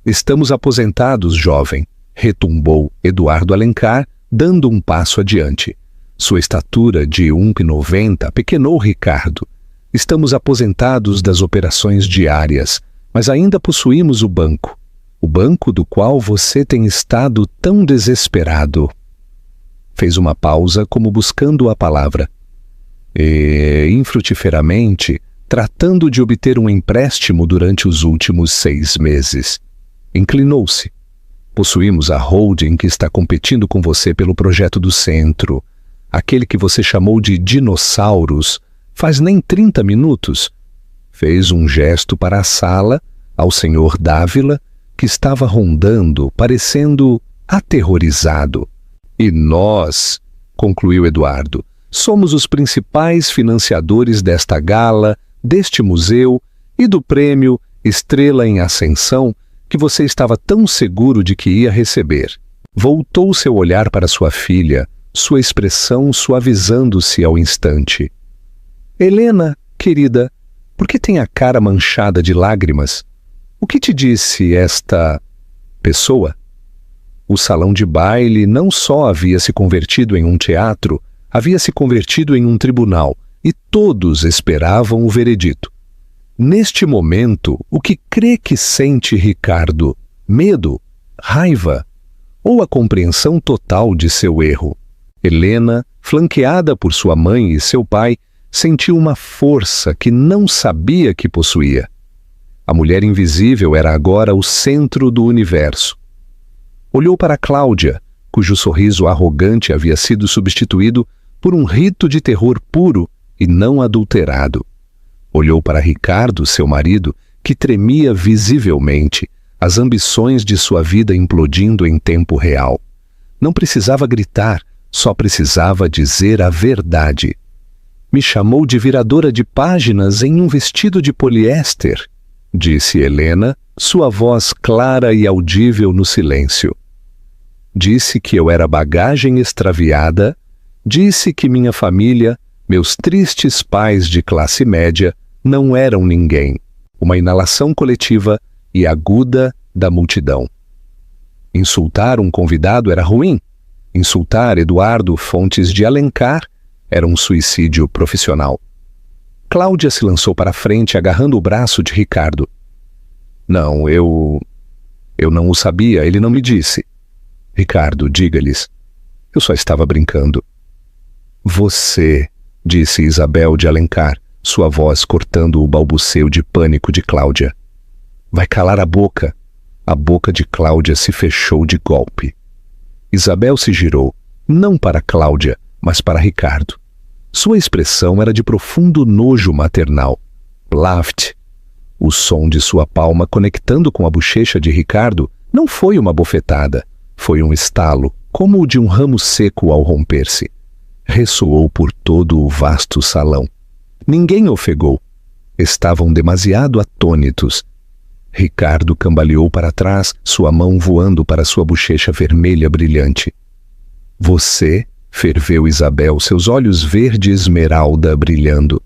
Estamos aposentados, jovem, retumbou Eduardo Alencar, dando um passo adiante. Sua estatura de 1,90 pequenou Ricardo. Estamos aposentados das operações diárias, mas ainda possuímos o banco do qual você tem estado tão desesperado. Fez uma pausa como buscando a palavra. E, infrutiferamente, tratando de obter um empréstimo durante os últimos 6 meses. Inclinou-se. Possuímos a holding que está competindo com você pelo projeto do centro. Aquele que você chamou de dinossauros, faz nem 30 minutos. Fez um gesto para a sala, ao senhor Dávila, que estava rondando, parecendo aterrorizado. E nós, concluiu Eduardo, somos os principais financiadores desta gala, deste museu e do prêmio Estrela em Ascensão que você estava tão seguro de que ia receber. Voltou seu olhar para sua filha, sua expressão suavizando-se ao instante. Helena, querida, por que tem a cara manchada de lágrimas? O que te disse esta pessoa? O salão de baile não só havia se convertido em um teatro, havia se convertido em um tribunal, e todos esperavam o veredito. Neste momento, o que crê que sente Ricardo? Medo? Raiva? Ou a compreensão total de seu erro? Helena, flanqueada por sua mãe e seu pai, sentiu uma força que não sabia que possuía. A mulher invisível era agora o centro do universo. Olhou para Cláudia, cujo sorriso arrogante havia sido substituído por um rito de terror puro e não adulterado. Olhou para Ricardo, seu marido, que tremia visivelmente, as ambições de sua vida implodindo em tempo real. Não precisava gritar, só precisava dizer a verdade. Me chamou de viradora de páginas em um vestido de poliéster, disse Helena, sua voz clara e audível no silêncio. Disse que eu era bagagem extraviada, disse que minha família, meus tristes pais de classe média, não eram ninguém, uma inalação coletiva e aguda da multidão. Insultar um convidado era ruim. Insultar Eduardo Fontes de Alencar era um suicídio profissional. Cláudia se lançou para a frente, agarrando o braço de Ricardo. Não, eu não o sabia, ele não me disse. Ricardo, diga-lhes. Eu só estava brincando. Você, disse Isabel de Alencar, sua voz cortando o balbuceio de pânico de Cláudia. Vai calar a boca. A boca de Cláudia se fechou de golpe. Isabel se girou, não para Cláudia, mas para Ricardo. Sua expressão era de profundo nojo maternal. Plaft. O som de sua palma conectando com a bochecha de Ricardo não foi uma bofetada, foi um estalo, como o de um ramo seco ao romper-se. Ressoou por todo o vasto salão. Ninguém ofegou. Estavam demasiado atônitos. Ricardo cambaleou para trás, sua mão voando para sua bochecha vermelha brilhante. Você, ferveu Isabel, seus olhos verde esmeralda brilhando.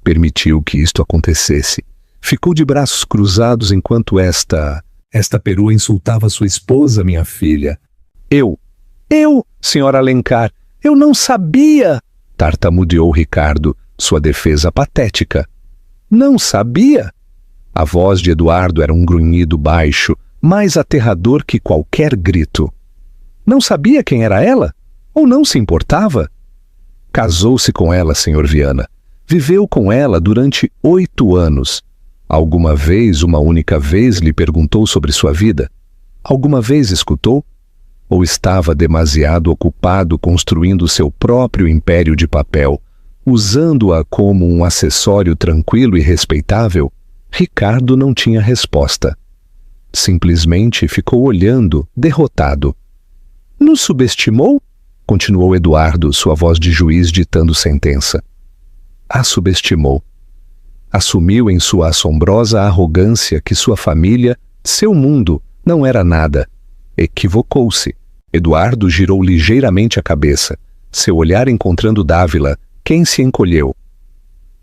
Permitiu que isto acontecesse. Ficou de braços cruzados enquanto esta perua insultava sua esposa, minha filha. Eu, senhora Alencar, eu não sabia, tartamudeou Ricardo, sua defesa patética. Não sabia? A voz de Eduardo era um grunhido baixo, mais aterrador que qualquer grito. Não sabia quem era ela? Ou não se importava? Casou-se com ela, Sr. Viana. Viveu com ela durante 8 anos. Alguma vez, uma única vez, lhe perguntou sobre sua vida? Alguma vez escutou? Ou estava demasiado ocupado construindo seu próprio império de papel, usando-a como um acessório tranquilo e respeitável? Ricardo não tinha resposta. Simplesmente ficou olhando, derrotado. Nos subestimou? Continuou Eduardo, sua voz de juiz ditando sentença. A subestimou. Assumiu em sua assombrosa arrogância que sua família, seu mundo, não era nada. Equivocou-se. Eduardo girou ligeiramente a cabeça, seu olhar encontrando Dávila, quem se encolheu.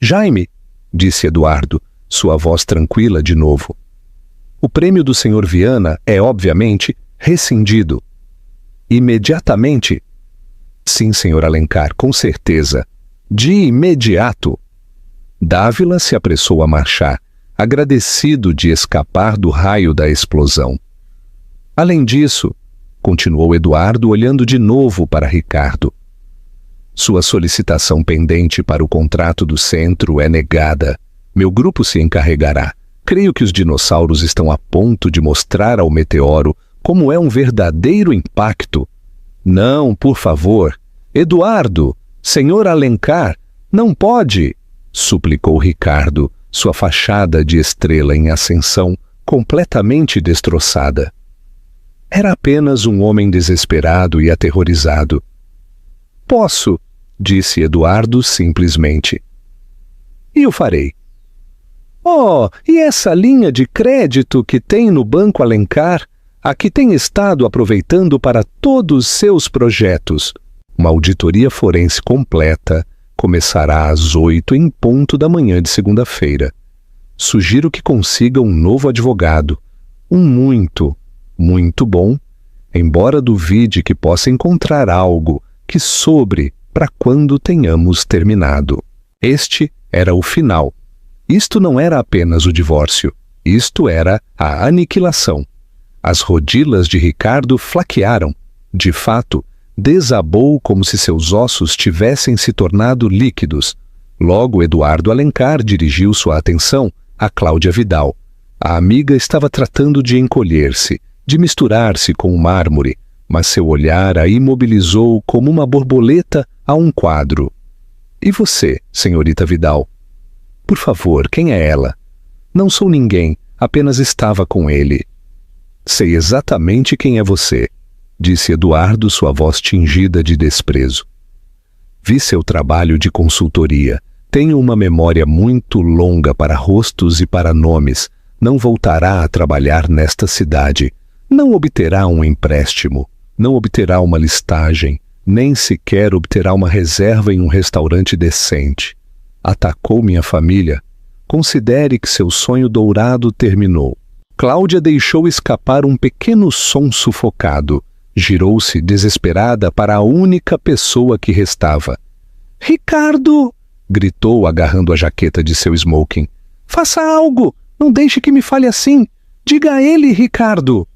Jaime, disse Eduardo, sua voz tranquila de novo. O prêmio do Sr. Viana é, obviamente, rescindido. Imediatamente? Sim, Sr. Alencar, com certeza. De imediato. Dávila se apressou a marchar, agradecido de escapar do raio da explosão. Além disso, continuou Eduardo olhando de novo para Ricardo. Sua solicitação pendente para o contrato do centro é negada. Meu grupo se encarregará. Creio que os dinossauros estão a ponto de mostrar ao meteoro como é um verdadeiro impacto. Não, por favor. Eduardo, senhor Alencar, não pode, suplicou Ricardo, sua fachada de estrela em ascensão completamente destroçada. Era apenas um homem desesperado e aterrorizado. Posso, disse Eduardo simplesmente. E o farei. Oh, e essa linha de crédito que tem no Banco Alencar, a que tem estado aproveitando para todos seus projetos? Uma auditoria forense completa começará às 8 em ponto da manhã de segunda-feira. Sugiro que consiga um novo advogado, um muito bom, embora duvide que possa encontrar algo que sobre para quando tenhamos terminado. Este era o final. Isto não era apenas o divórcio, isto era a aniquilação. As rodilas de Ricardo flaquearam. De fato, desabou como se seus ossos tivessem se tornado líquidos. Logo, Eduardo Alencar dirigiu sua atenção a Cláudia Vidal. A amiga estava tratando de encolher-se, de misturar-se com o mármore, mas seu olhar a imobilizou como uma borboleta a um quadro. E você, senhorita Vidal? Por favor, quem é ela? Não sou ninguém, apenas estava com ele. Sei exatamente quem é você, disse Eduardo, sua voz tingida de desprezo. Vi seu trabalho de consultoria. Tenho uma memória muito longa para rostos e para nomes. Não voltará a trabalhar nesta cidade. Não obterá um empréstimo. Não obterá uma listagem. Nem sequer obterá uma reserva em um restaurante decente. Atacou minha família. Considere que seu sonho dourado terminou. Cláudia deixou escapar um pequeno som sufocado. Girou-se desesperada para a única pessoa que restava. Ricardo! Gritou, agarrando a jaqueta de seu smoking. Faça algo! Não deixe que me fale assim! Diga a ele, Ricardo!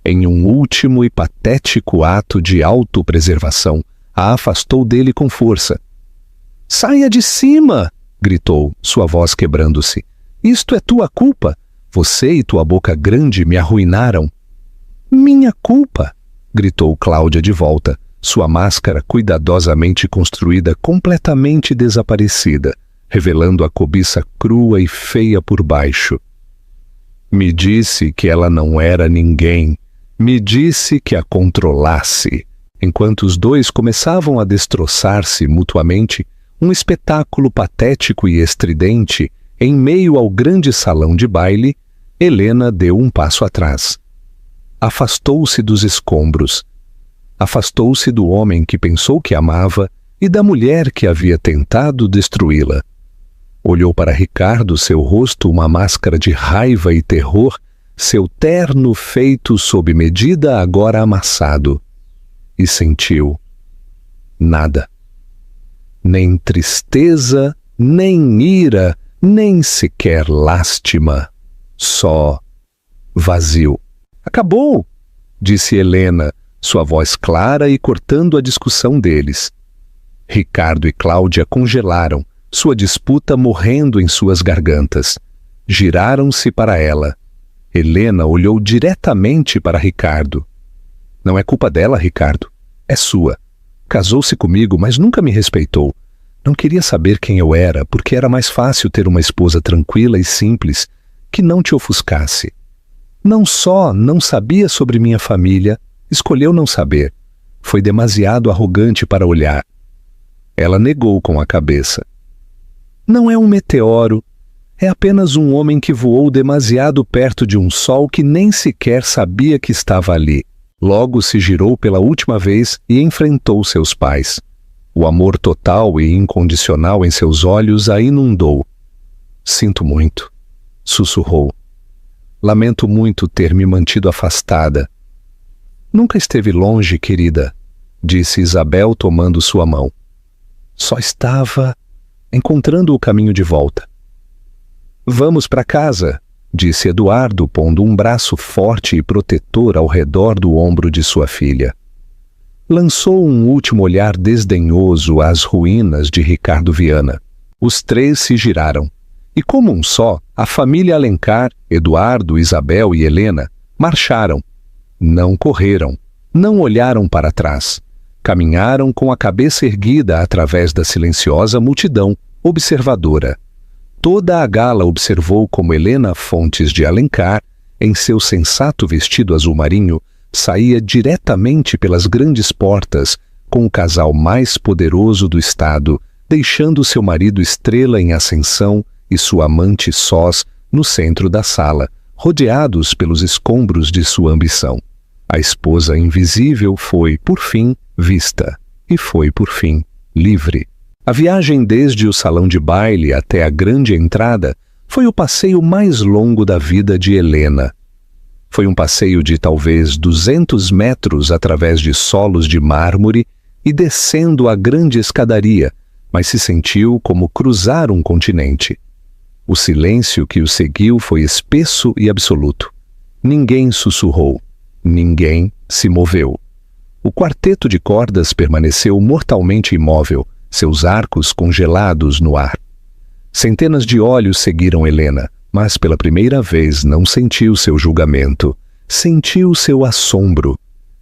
Em um último e patético ato de autopreservação, a afastou dele com força. Saia de cima! Gritou, sua voz quebrando-se. Isto é tua culpa! Você e tua boca grande me arruinaram. Minha culpa! Gritou Cláudia de volta, sua máscara cuidadosamente construída completamente desaparecida, revelando a cobiça crua e feia por baixo. Me disse que ela não era ninguém. Me disse que a controlasse. Enquanto os dois começavam a destroçar-se mutuamente, um espetáculo patético e estridente, em meio ao grande salão de baile, Helena deu um passo atrás. Afastou-se dos escombros. Afastou-se do homem que pensou que amava e da mulher que havia tentado destruí-la. Olhou para Ricardo, seu rosto uma máscara de raiva e terror, seu terno feito sob medida agora amassado. E sentiu nada. Nem tristeza, nem ira, nem sequer lástima. Só vazio. Acabou, disse Helena, sua voz clara e cortando a discussão deles. Ricardo e Cláudia congelaram, sua disputa morrendo em suas gargantas. Giraram-se para ela. Helena olhou diretamente para Ricardo. Não é culpa dela, Ricardo. É sua. Casou-se comigo, mas nunca me respeitou. Não queria saber quem eu era, porque era mais fácil ter uma esposa tranquila e simples, que não te ofuscasse. Não só não sabia sobre minha família, escolheu não saber. Foi demasiado arrogante para olhar. Ela negou com a cabeça. Não é um meteoro. É apenas um homem que voou demasiado perto de um sol que nem sequer sabia que estava ali. Logo se girou pela última vez e enfrentou seus pais. O amor total e incondicional em seus olhos a inundou. Sinto muito, sussurrou. Lamento muito ter me mantido afastada. Nunca esteve longe, querida, disse Isabel tomando sua mão. Só estava encontrando o caminho de volta. Vamos para casa, disse Eduardo, pondo um braço forte e protetor ao redor do ombro de sua filha. Lançou um último olhar desdenhoso às ruínas de Ricardo Viana. Os três se giraram. E como um só, a família Alencar, Eduardo, Isabel e Helena, marcharam. Não correram, não olharam para trás. Caminharam com a cabeça erguida através da silenciosa multidão, observadora. Toda a gala observou como Helena Fontes de Alencar, em seu sensato vestido azul marinho, saía diretamente pelas grandes portas com o casal mais poderoso do estado, deixando seu marido estrela em ascensão e sua amante sós no centro da sala, rodeados pelos escombros de sua ambição. A esposa invisível foi, por fim, vista, e foi, por fim, livre. A viagem desde o salão de baile até a grande entrada foi o passeio mais longo da vida de Helena. Foi um passeio de talvez 200 metros através de solos de mármore e descendo a grande escadaria, mas se sentiu como cruzar um continente. O silêncio que o seguiu foi espesso e absoluto. Ninguém sussurrou. Ninguém se moveu. O quarteto de cordas permaneceu mortalmente imóvel, seus arcos congelados no ar. Centenas de olhos seguiram Helena, mas pela primeira vez não sentiu seu julgamento. Sentiu seu assombro.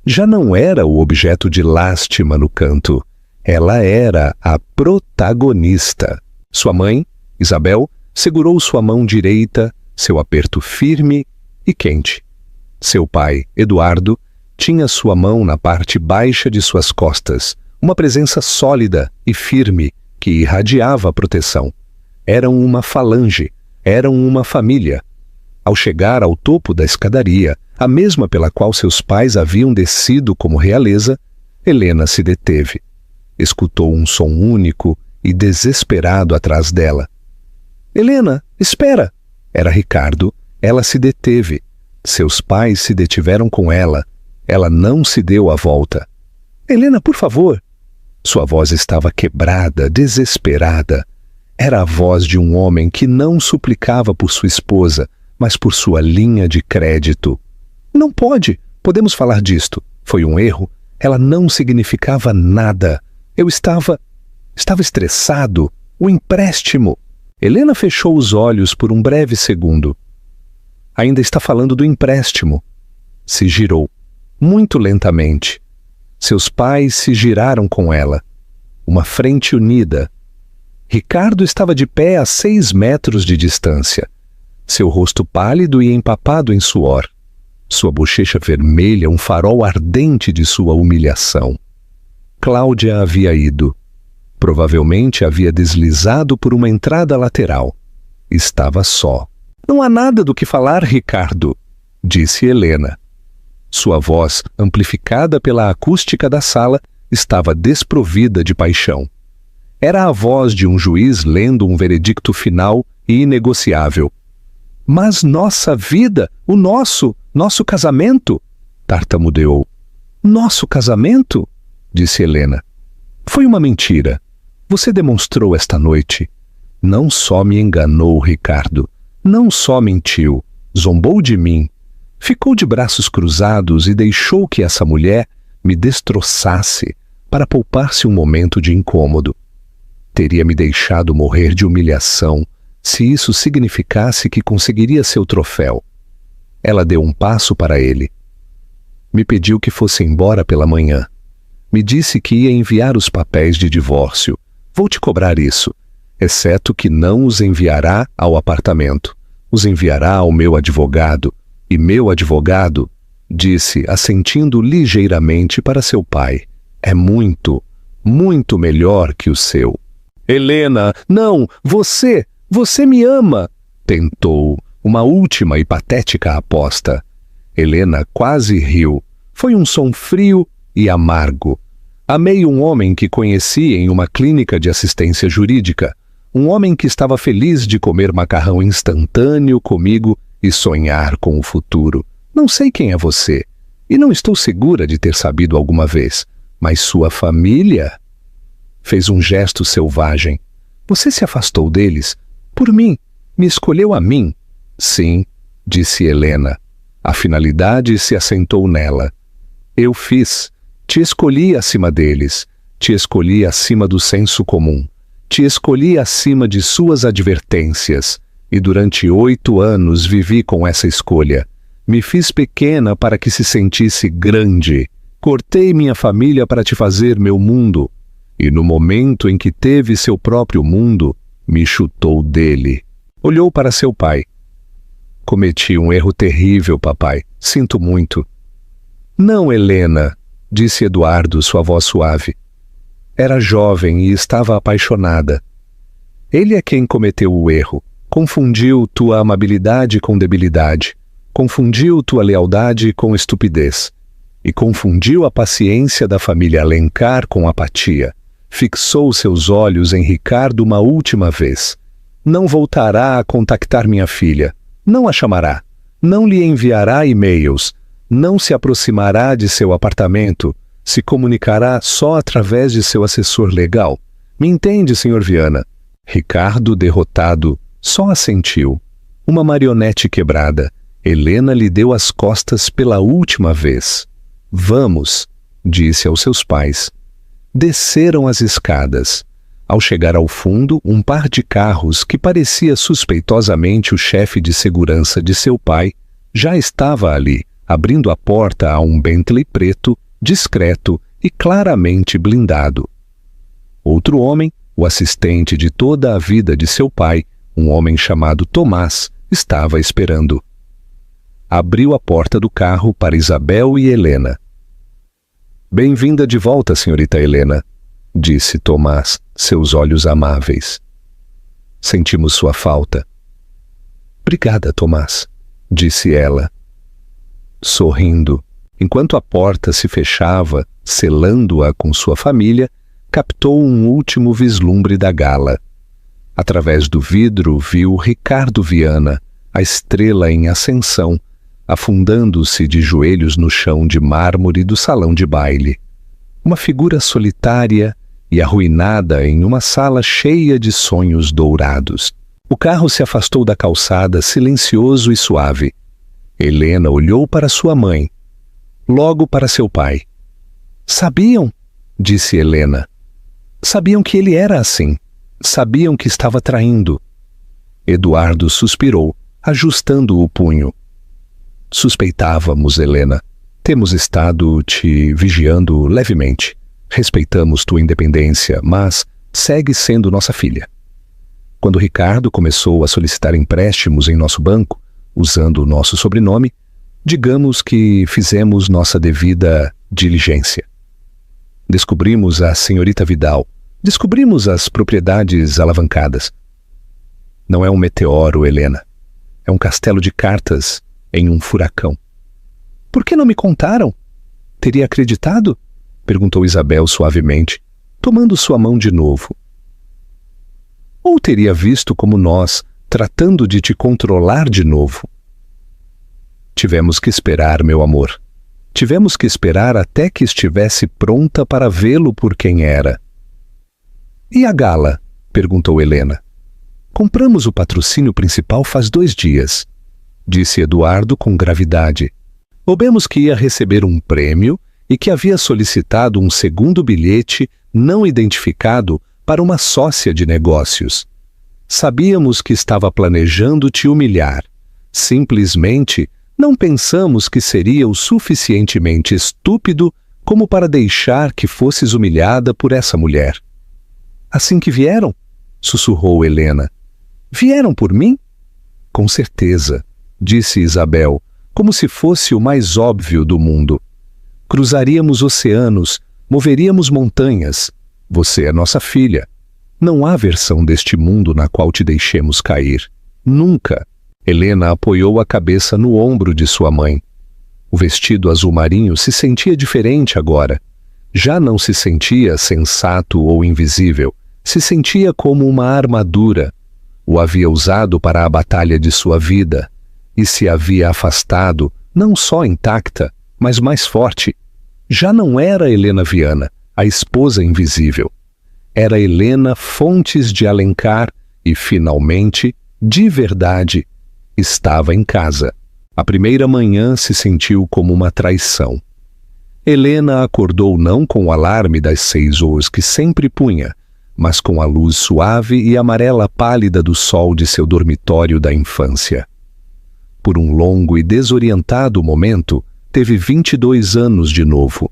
Já não era o objeto de lástima no canto. Ela era a protagonista. Sua mãe, Isabel, segurou sua mão direita, seu aperto firme e quente. Seu pai, Eduardo, tinha sua mão na parte baixa de suas costas, uma presença sólida e firme que irradiava a proteção. Eram uma falange, eram uma família. Ao chegar ao topo da escadaria, a mesma pela qual seus pais haviam descido como realeza, Helena se deteve. Escutou um som único e desesperado atrás dela. Helena, espera! Era Ricardo. Ela se deteve. Seus pais se detiveram com ela. Ela não se deu a volta. Helena, por favor! Sua voz estava quebrada, desesperada. Era a voz de um homem que não suplicava por sua esposa, mas por sua linha de crédito. Não pode! Podemos falar disto. Foi um erro. Ela não significava nada. Eu estava estressado. O empréstimo. Helena fechou os olhos por um breve segundo. Ainda está falando do empréstimo. Se girou, muito lentamente. Seus pais se giraram com ela. Uma frente unida. Ricardo estava de pé a 6 metros de distância. Seu rosto pálido e empapado em suor. Sua bochecha vermelha, um farol ardente de sua humilhação. Cláudia havia ido. Provavelmente havia deslizado por uma entrada lateral. Estava só. Não há nada do que falar, Ricardo, disse Helena. Sua voz, amplificada pela acústica da sala, estava desprovida de paixão. Era a voz de um juiz lendo um veredicto final e inegociável. Mas nossa vida, o nosso casamento, tartamudeou. Nosso casamento? Disse Helena. Foi uma mentira. Você demonstrou esta noite. Não só me enganou, Ricardo. Não só mentiu. Zombou de mim. Ficou de braços cruzados e deixou que essa mulher me destroçasse para poupar-se um momento de incômodo. Teria me deixado morrer de humilhação se isso significasse que conseguiria seu troféu. Ela deu um passo para ele. Me pediu que fosse embora pela manhã. Me disse que ia enviar os papéis de divórcio. Vou te cobrar isso, exceto que não os enviará ao apartamento. Os enviará ao meu advogado. E meu advogado, disse, assentindo ligeiramente para seu pai, é muito, muito melhor que o seu. Helena, não, você me ama, tentou, uma última e patética aposta. Helena quase riu. Foi um som frio e amargo. Amei um homem que conheci em uma clínica de assistência jurídica, um homem que estava feliz de comer macarrão instantâneo comigo e sonhar com o futuro. Não sei quem é você, e não estou segura de ter sabido alguma vez, mas sua família... Fez um gesto selvagem. Você se afastou deles? Por mim. Me escolheu a mim. Sim, disse Helena. A finalidade se assentou nela. Eu fiz. Te escolhi acima deles. Te escolhi acima do senso comum. Te escolhi acima de suas advertências. E durante 8 anos vivi com essa escolha. Me fiz pequena para que se sentisse grande. Cortei minha família para te fazer meu mundo. E no momento em que teve seu próprio mundo, me chutou dele. Olhou para seu pai. Cometi um erro terrível, papai. Sinto muito. Não, Helena, disse Eduardo, sua voz suave. Era jovem e estava apaixonada. Ele é quem cometeu o erro. Confundiu tua amabilidade com debilidade. Confundiu tua lealdade com estupidez. E confundiu a paciência da família Alencar com apatia. Fixou seus olhos em Ricardo uma última vez. Não voltará a contactar minha filha. Não a chamará. Não lhe enviará e-mails. Não se aproximará de seu apartamento. Se comunicará só através de seu assessor legal. Me entende, Sr. Viana? Ricardo, derrotado, só assentiu. Uma marionete quebrada. Helena lhe deu as costas pela última vez. Vamos, disse aos seus pais. Desceram as escadas. Ao chegar ao fundo, um par de carros que parecia suspeitosamente o chefe de segurança de seu pai já estava ali, abrindo a porta a um Bentley preto, discreto e claramente blindado. Outro homem, o assistente de toda a vida de seu pai, um homem chamado Tomás, estava esperando. Abriu a porta do carro para Isabel e Helena. Bem-vinda de volta, senhorita Helena, disse Tomás, seus olhos amáveis. Sentimos sua falta. Obrigada, Tomás, disse ela. Sorrindo, enquanto a porta se fechava, selando-a com sua família, captou um último vislumbre da gala. Através do vidro viu Ricardo Viana, a estrela em ascensão, afundando-se de joelhos no chão de mármore do salão de baile. Uma figura solitária e arruinada em uma sala cheia de sonhos dourados. O carro se afastou da calçada, silencioso e suave. Helena olhou para sua mãe, logo para seu pai. Sabiam, disse Helena. Sabiam que ele era assim. Sabiam que estava traindo. Eduardo suspirou, ajustando o punho. Suspeitávamos, Helena. Temos estado te vigiando levemente. Respeitamos tua independência, mas segue sendo nossa filha. Quando Ricardo começou a solicitar empréstimos em nosso banco, usando o nosso sobrenome, digamos que fizemos nossa devida diligência. Descobrimos a senhorita Vidal. Descobrimos as propriedades alavancadas. Não é um meteoro, Helena. É um castelo de cartas em um furacão. Por que não me contaram? Teria acreditado? Perguntou Isabel suavemente, tomando sua mão de novo. Ou teria visto como nós, tratando de te controlar de novo? Tivemos que esperar, meu amor. Tivemos que esperar até que estivesse pronta para vê-lo por quem era. E a gala? Perguntou Helena. Compramos o patrocínio principal faz 2 dias, disse Eduardo com gravidade. Soubemos que ia receber um prêmio e que havia solicitado um segundo bilhete não identificado para uma sócia de negócios. Sabíamos que estava planejando te humilhar. Simplesmente não pensamos que seria o suficientemente estúpido como para deixar que fosses humilhada por essa mulher. Assim que vieram? Sussurrou Helena. Vieram por mim? Com certeza, disse Isabel, como se fosse o mais óbvio do mundo. Cruzaríamos oceanos, moveríamos montanhas. Você é nossa filha. Não há versão deste mundo na qual te deixemos cair. Nunca. Helena apoiou a cabeça no ombro de sua mãe. O vestido azul marinho se sentia diferente agora. Já não se sentia sensato ou invisível. Se sentia como uma armadura. O havia usado para a batalha de sua vida e se havia afastado, não só intacta, mas mais forte. Já não era Helena Viana, a esposa invisível. Era Helena Fontes de Alencar e, finalmente, de verdade, estava em casa. A primeira manhã se sentiu como uma traição. Helena acordou não com o alarme das 6 horas que sempre punha, mas com a luz suave e amarela pálida do sol de seu dormitório da infância. Por um longo e desorientado momento, teve 22 anos de novo,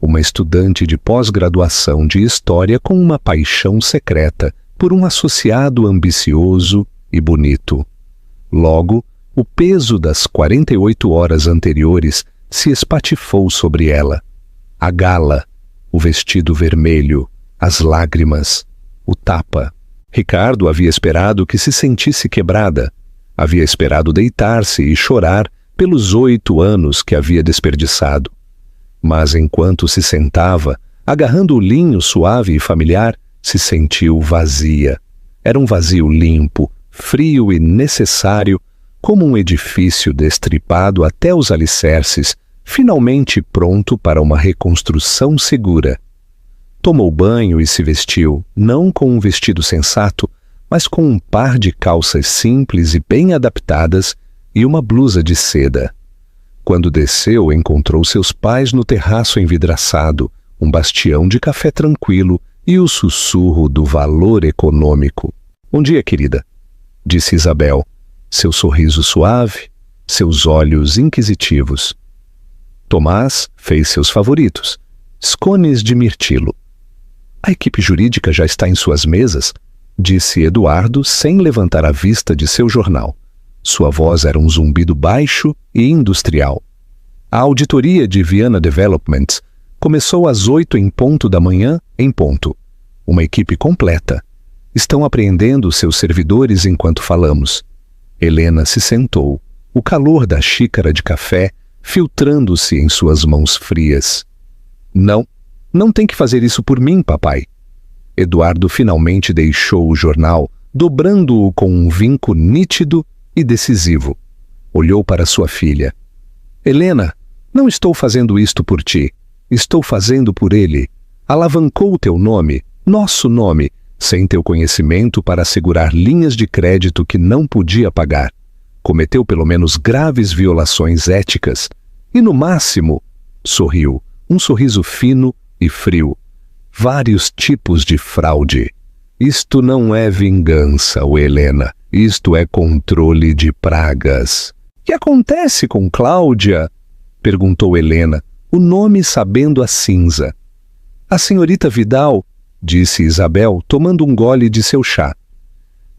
uma estudante de pós-graduação de História com uma paixão secreta por um associado ambicioso e bonito. Logo, o peso das 48 horas anteriores se espatifou sobre ela. A gala, o vestido vermelho, as lágrimas, o tapa. Ricardo havia esperado que se sentisse quebrada. Havia esperado deitar-se e chorar pelos 8 anos que havia desperdiçado. Mas enquanto se sentava, agarrando o linho suave e familiar, se sentiu vazia. Era um vazio limpo, frio e necessário, como um edifício destripado até os alicerces, finalmente pronto para uma reconstrução segura. Tomou banho e se vestiu, não com um vestido sensato, mas com um par de calças simples e bem adaptadas e uma blusa de seda. Quando desceu, encontrou seus pais no terraço envidraçado, um bastião de café tranquilo e o sussurro do valor econômico. "Bom dia, querida", disse Isabel, seu sorriso suave, seus olhos inquisitivos. Tomás fez seus favoritos, scones de mirtilo. "A equipe jurídica já está em suas mesas", disse Eduardo sem levantar a vista de seu jornal. Sua voz era um zumbido baixo e industrial. A auditoria de Viana Developments começou às 8 em ponto da manhã, em ponto. Uma equipe completa. Estão apreendendo seus servidores enquanto falamos. Helena se sentou, o calor da xícara de café filtrando-se em suas mãos frias. Não tem que fazer isso por mim, papai." Eduardo finalmente deixou o jornal, dobrando-o com um vinco nítido e decisivo. Olhou para sua filha. "Helena, não estou fazendo isto por ti. Estou fazendo por ele. Alavancou teu nome, nosso nome, sem teu conhecimento para assegurar linhas de crédito que não podia pagar. Cometeu pelo menos graves violações éticas. E no máximo," sorriu, um sorriso fino e frio, "vários tipos de fraude. Isto não é vingança, Helena. Isto é controle de pragas." "Que acontece com Cláudia?" perguntou Helena, o nome sabendo a cinza. "A senhorita Vidal", disse Isabel, tomando um gole de seu chá.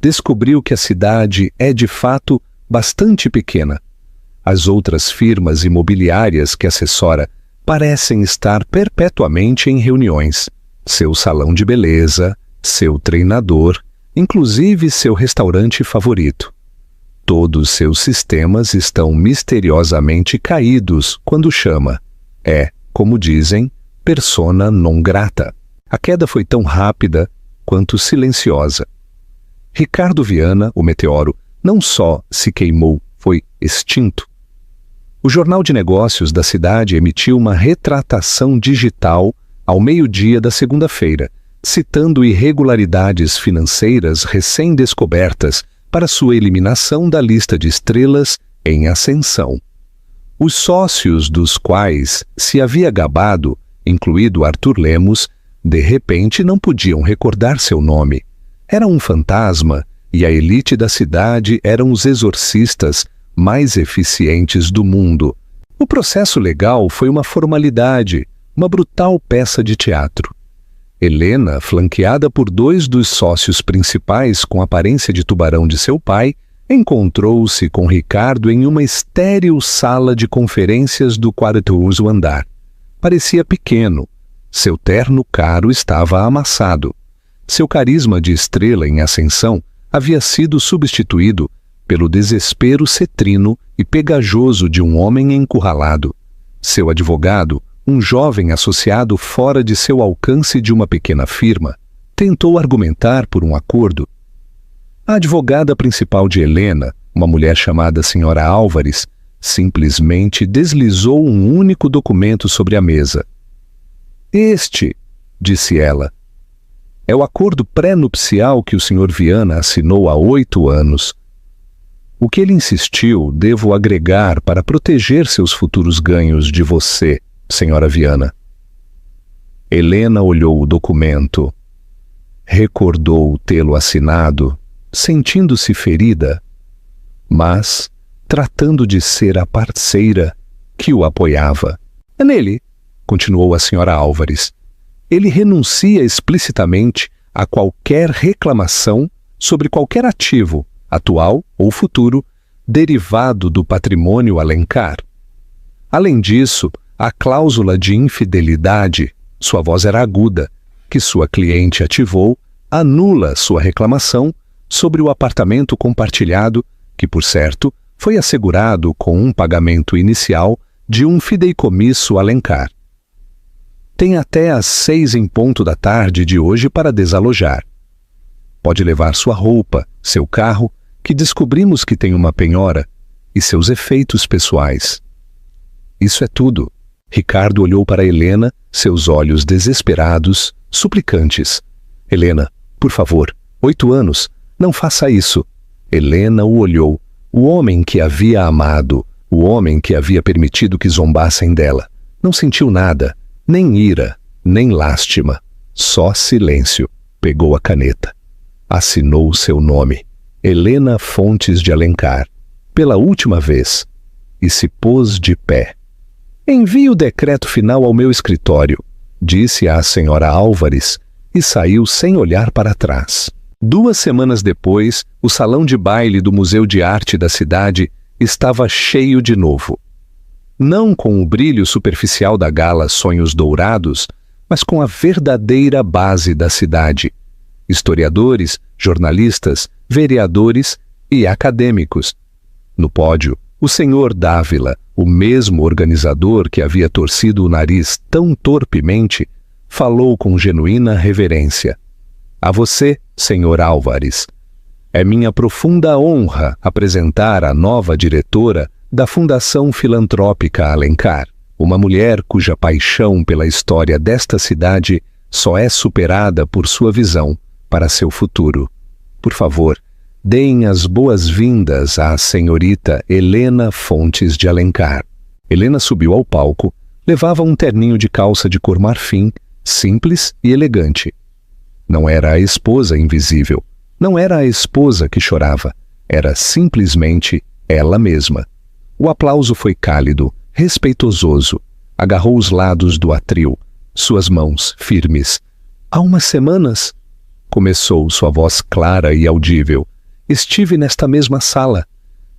"Descobriu que a cidade é, de fato, bastante pequena. As outras firmas imobiliárias que assessora parecem estar perpetuamente em reuniões. Seu salão de beleza, seu treinador, inclusive seu restaurante favorito. Todos seus sistemas estão misteriosamente caídos quando chama. É, como dizem, persona non grata. A queda foi tão rápida quanto silenciosa. Ricardo Viana, o meteoro, não só se queimou, foi extinto. O Jornal de Negócios da cidade emitiu uma retratação digital ao meio-dia da segunda-feira, citando irregularidades financeiras recém-descobertas para sua eliminação da lista de estrelas em ascensão. Os sócios dos quais se havia gabado, incluído Arthur Lemos, de repente não podiam recordar seu nome. Era um fantasma e a elite da cidade eram os exorcistas mais eficientes do mundo. O processo legal foi uma formalidade, uma brutal peça de teatro. Helena, flanqueada por 2 dos sócios principais com aparência de tubarão de seu pai, encontrou-se com Ricardo em uma estéril sala de conferências do 4º andar. Parecia pequeno. Seu terno caro estava amassado. Seu carisma de estrela em ascensão havia sido substituído pelo desespero cetrino e pegajoso de um homem encurralado. Seu advogado, um jovem associado fora de seu alcance de uma pequena firma, tentou argumentar por um acordo. A advogada principal de Helena, uma mulher chamada Sra. Álvares, simplesmente deslizou um único documento sobre a mesa. "Este", disse ela, "é o acordo pré-nupcial que o Sr. Viana assinou há 8 anos. O que ele insistiu devo agregar para proteger seus futuros ganhos de você, Sra. Viana." Helena olhou o documento. Recordou tê-lo assinado, sentindo-se ferida, mas tratando de ser a parceira que o apoiava. É nele, continuou a senhora Álvares. Ele renuncia explicitamente a qualquer reclamação sobre qualquer ativo, atual ou futuro, derivado do patrimônio Alencar. Além disso, a cláusula de infidelidade, sua voz era aguda, que sua cliente ativou, anula sua reclamação sobre o apartamento compartilhado, que, por certo, foi assegurado com um pagamento inicial de um fideicomisso Alencar. Tem até às 6:00 de hoje para desalojar. Pode levar sua roupa, seu carro, que descobrimos que tem uma penhora, e seus efeitos pessoais. Isso é tudo. Ricardo olhou para Helena, seus olhos desesperados, suplicantes. Helena, por favor, 8 anos, não faça isso. Helena o olhou. O homem que havia amado, o homem que havia permitido que zombassem dela, não sentiu nada, nem ira, nem lástima, só silêncio. Pegou a caneta. Assinou o seu nome, Helena Fontes de Alencar, pela última vez, e se pôs de pé. Envie o decreto final ao meu escritório, disse à senhora Álvares, e saiu sem olhar para trás. 2 semanas depois, o salão de baile do Museu de Arte da cidade estava cheio de novo. Não com o brilho superficial da gala Sonhos Dourados, mas com a verdadeira base da cidade. Historiadores, jornalistas, vereadores e acadêmicos. No pódio, o senhor Dávila, o mesmo organizador que havia torcido o nariz tão torpemente, falou com genuína reverência. A você, senhor Álvares, é minha profunda honra apresentar a nova diretora da Fundação Filantrópica Alencar, uma mulher cuja paixão pela história desta cidade só é superada por sua visão para seu futuro. Por favor, deem as boas-vindas à senhorita Helena Fontes de Alencar. Helena subiu ao palco, levava um terninho de calça de cor marfim, simples e elegante. Não era a esposa invisível, não era a esposa que chorava, era simplesmente ela mesma. O aplauso foi cálido, respeitoso. Agarrou os lados do atril, suas mãos firmes. Há umas semanas, começou sua voz clara e audível, estive nesta mesma sala.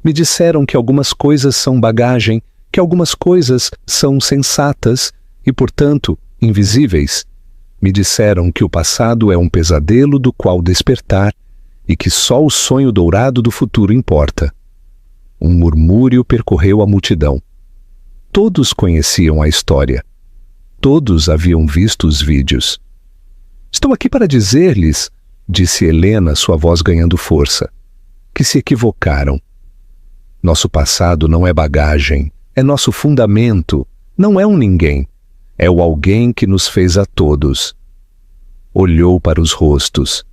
Me disseram que algumas coisas são bagagem, que algumas coisas são sensatas e, portanto, invisíveis. Me disseram que o passado é um pesadelo do qual despertar e que só o sonho dourado do futuro importa. Um murmúrio percorreu a multidão. Todos conheciam a história. Todos haviam visto os vídeos. Estou aqui para dizer-lhes, disse Helena, sua voz ganhando força, que se equivocaram. Nosso passado não é bagagem, é nosso fundamento, não é um ninguém, é o alguém que nos fez a todos. Olhou para os rostos.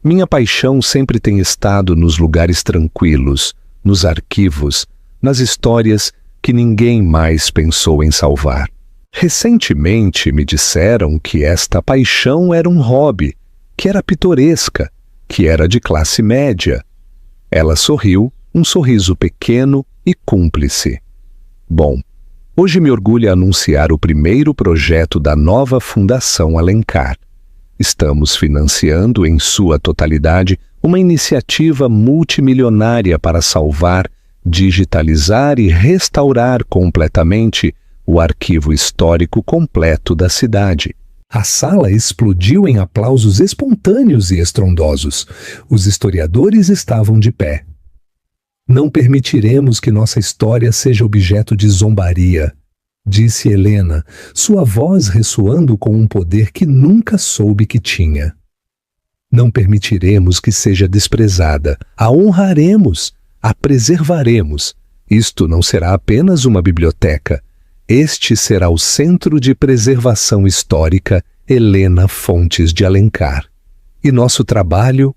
Minha paixão sempre tem estado nos lugares tranquilos, nos arquivos, nas histórias que ninguém mais pensou em salvar. Recentemente me disseram que esta paixão era um hobby, que era pitoresca, que era de classe média. Ela sorriu, um sorriso pequeno e cúmplice. Bom, hoje me orgulha anunciar o primeiro projeto da nova Fundação Alencar. Estamos financiando em sua totalidade uma iniciativa multimilionária para salvar, digitalizar e restaurar completamente o arquivo histórico completo da cidade. A sala explodiu em aplausos espontâneos e estrondosos. Os historiadores estavam de pé. Não permitiremos que nossa história seja objeto de zombaria, disse Helena, sua voz ressoando com um poder que nunca soube que tinha. Não permitiremos que seja desprezada, a honraremos, a preservaremos. Isto não será apenas uma biblioteca. Este será o Centro de Preservação Histórica Helena Fontes de Alencar. E nosso trabalho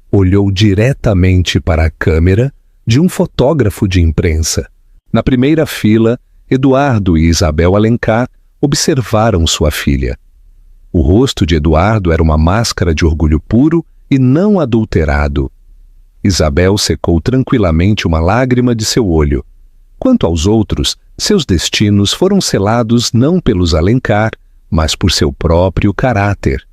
olhou diretamente para a câmera de um fotógrafo de imprensa. Na primeira fila, Eduardo e Isabel Alencar observaram sua filha. O rosto de Eduardo era uma máscara de orgulho puro e não adulterado. Isabel secou tranquilamente uma lágrima de seu olho. Quanto aos outros, seus destinos foram selados não pelos Alencar, mas por seu próprio caráter.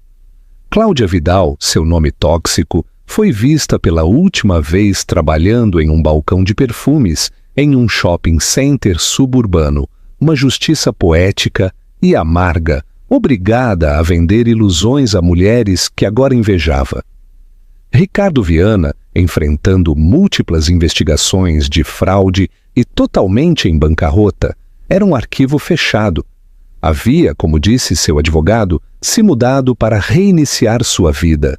Cláudia Vidal, seu nome tóxico, foi vista pela última vez trabalhando em um balcão de perfumes em um shopping center suburbano, uma justiça poética e amarga, obrigada a vender ilusões a mulheres que agora invejava. Ricardo Viana, enfrentando múltiplas investigações de fraude e totalmente em bancarrota, era um arquivo fechado. Havia, como disse seu advogado, se mudado para reiniciar sua vida.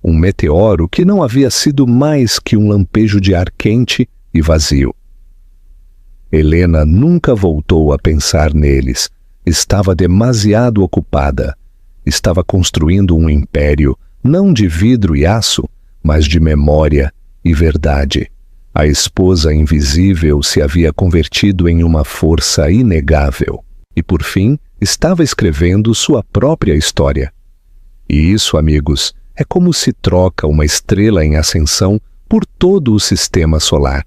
Um meteoro que não havia sido mais que um lampejo de ar quente e vazio. Helena nunca voltou a pensar neles. Estava demasiado ocupada. Estava construindo um império, não de vidro e aço, mas de memória e verdade. A esposa invisível se havia convertido em uma força inegável. E, por fim, estava escrevendo sua própria história. E isso, amigos, é como se troca uma estrela em ascensão por todo o sistema solar.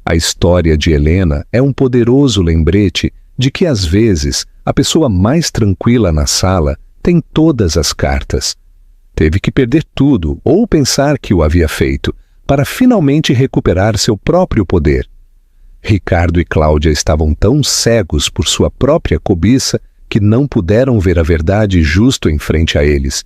A história de Helena é um poderoso lembrete de que, às vezes, a pessoa mais tranquila na sala tem todas as cartas. Teve que perder tudo, ou pensar que o havia feito, para finalmente recuperar seu próprio poder. Ricardo e Cláudia estavam tão cegos por sua própria cobiça que não puderam ver a verdade justo em frente a eles.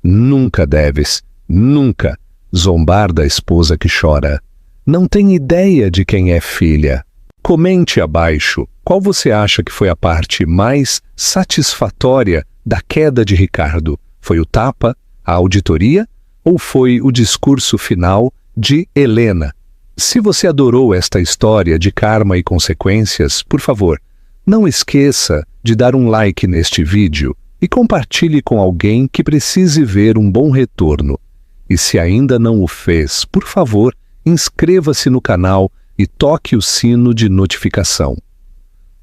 Nunca deves, nunca, zombar da esposa que chora. Não tem ideia de quem é filha. Comente abaixo qual você acha que foi a parte mais satisfatória da queda de Ricardo. Foi o tapa, a auditoria ou foi o discurso final de Helena? Se você adorou esta história de karma e consequências, por favor, não esqueça de dar um like neste vídeo e compartilhe com alguém que precise ver um bom retorno. E se ainda não o fez, por favor, inscreva-se no canal e toque o sino de notificação.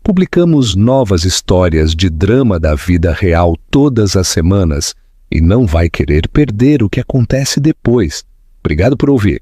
Publicamos novas histórias de drama da vida real todas as semanas e não vai querer perder o que acontece depois. Obrigado por ouvir.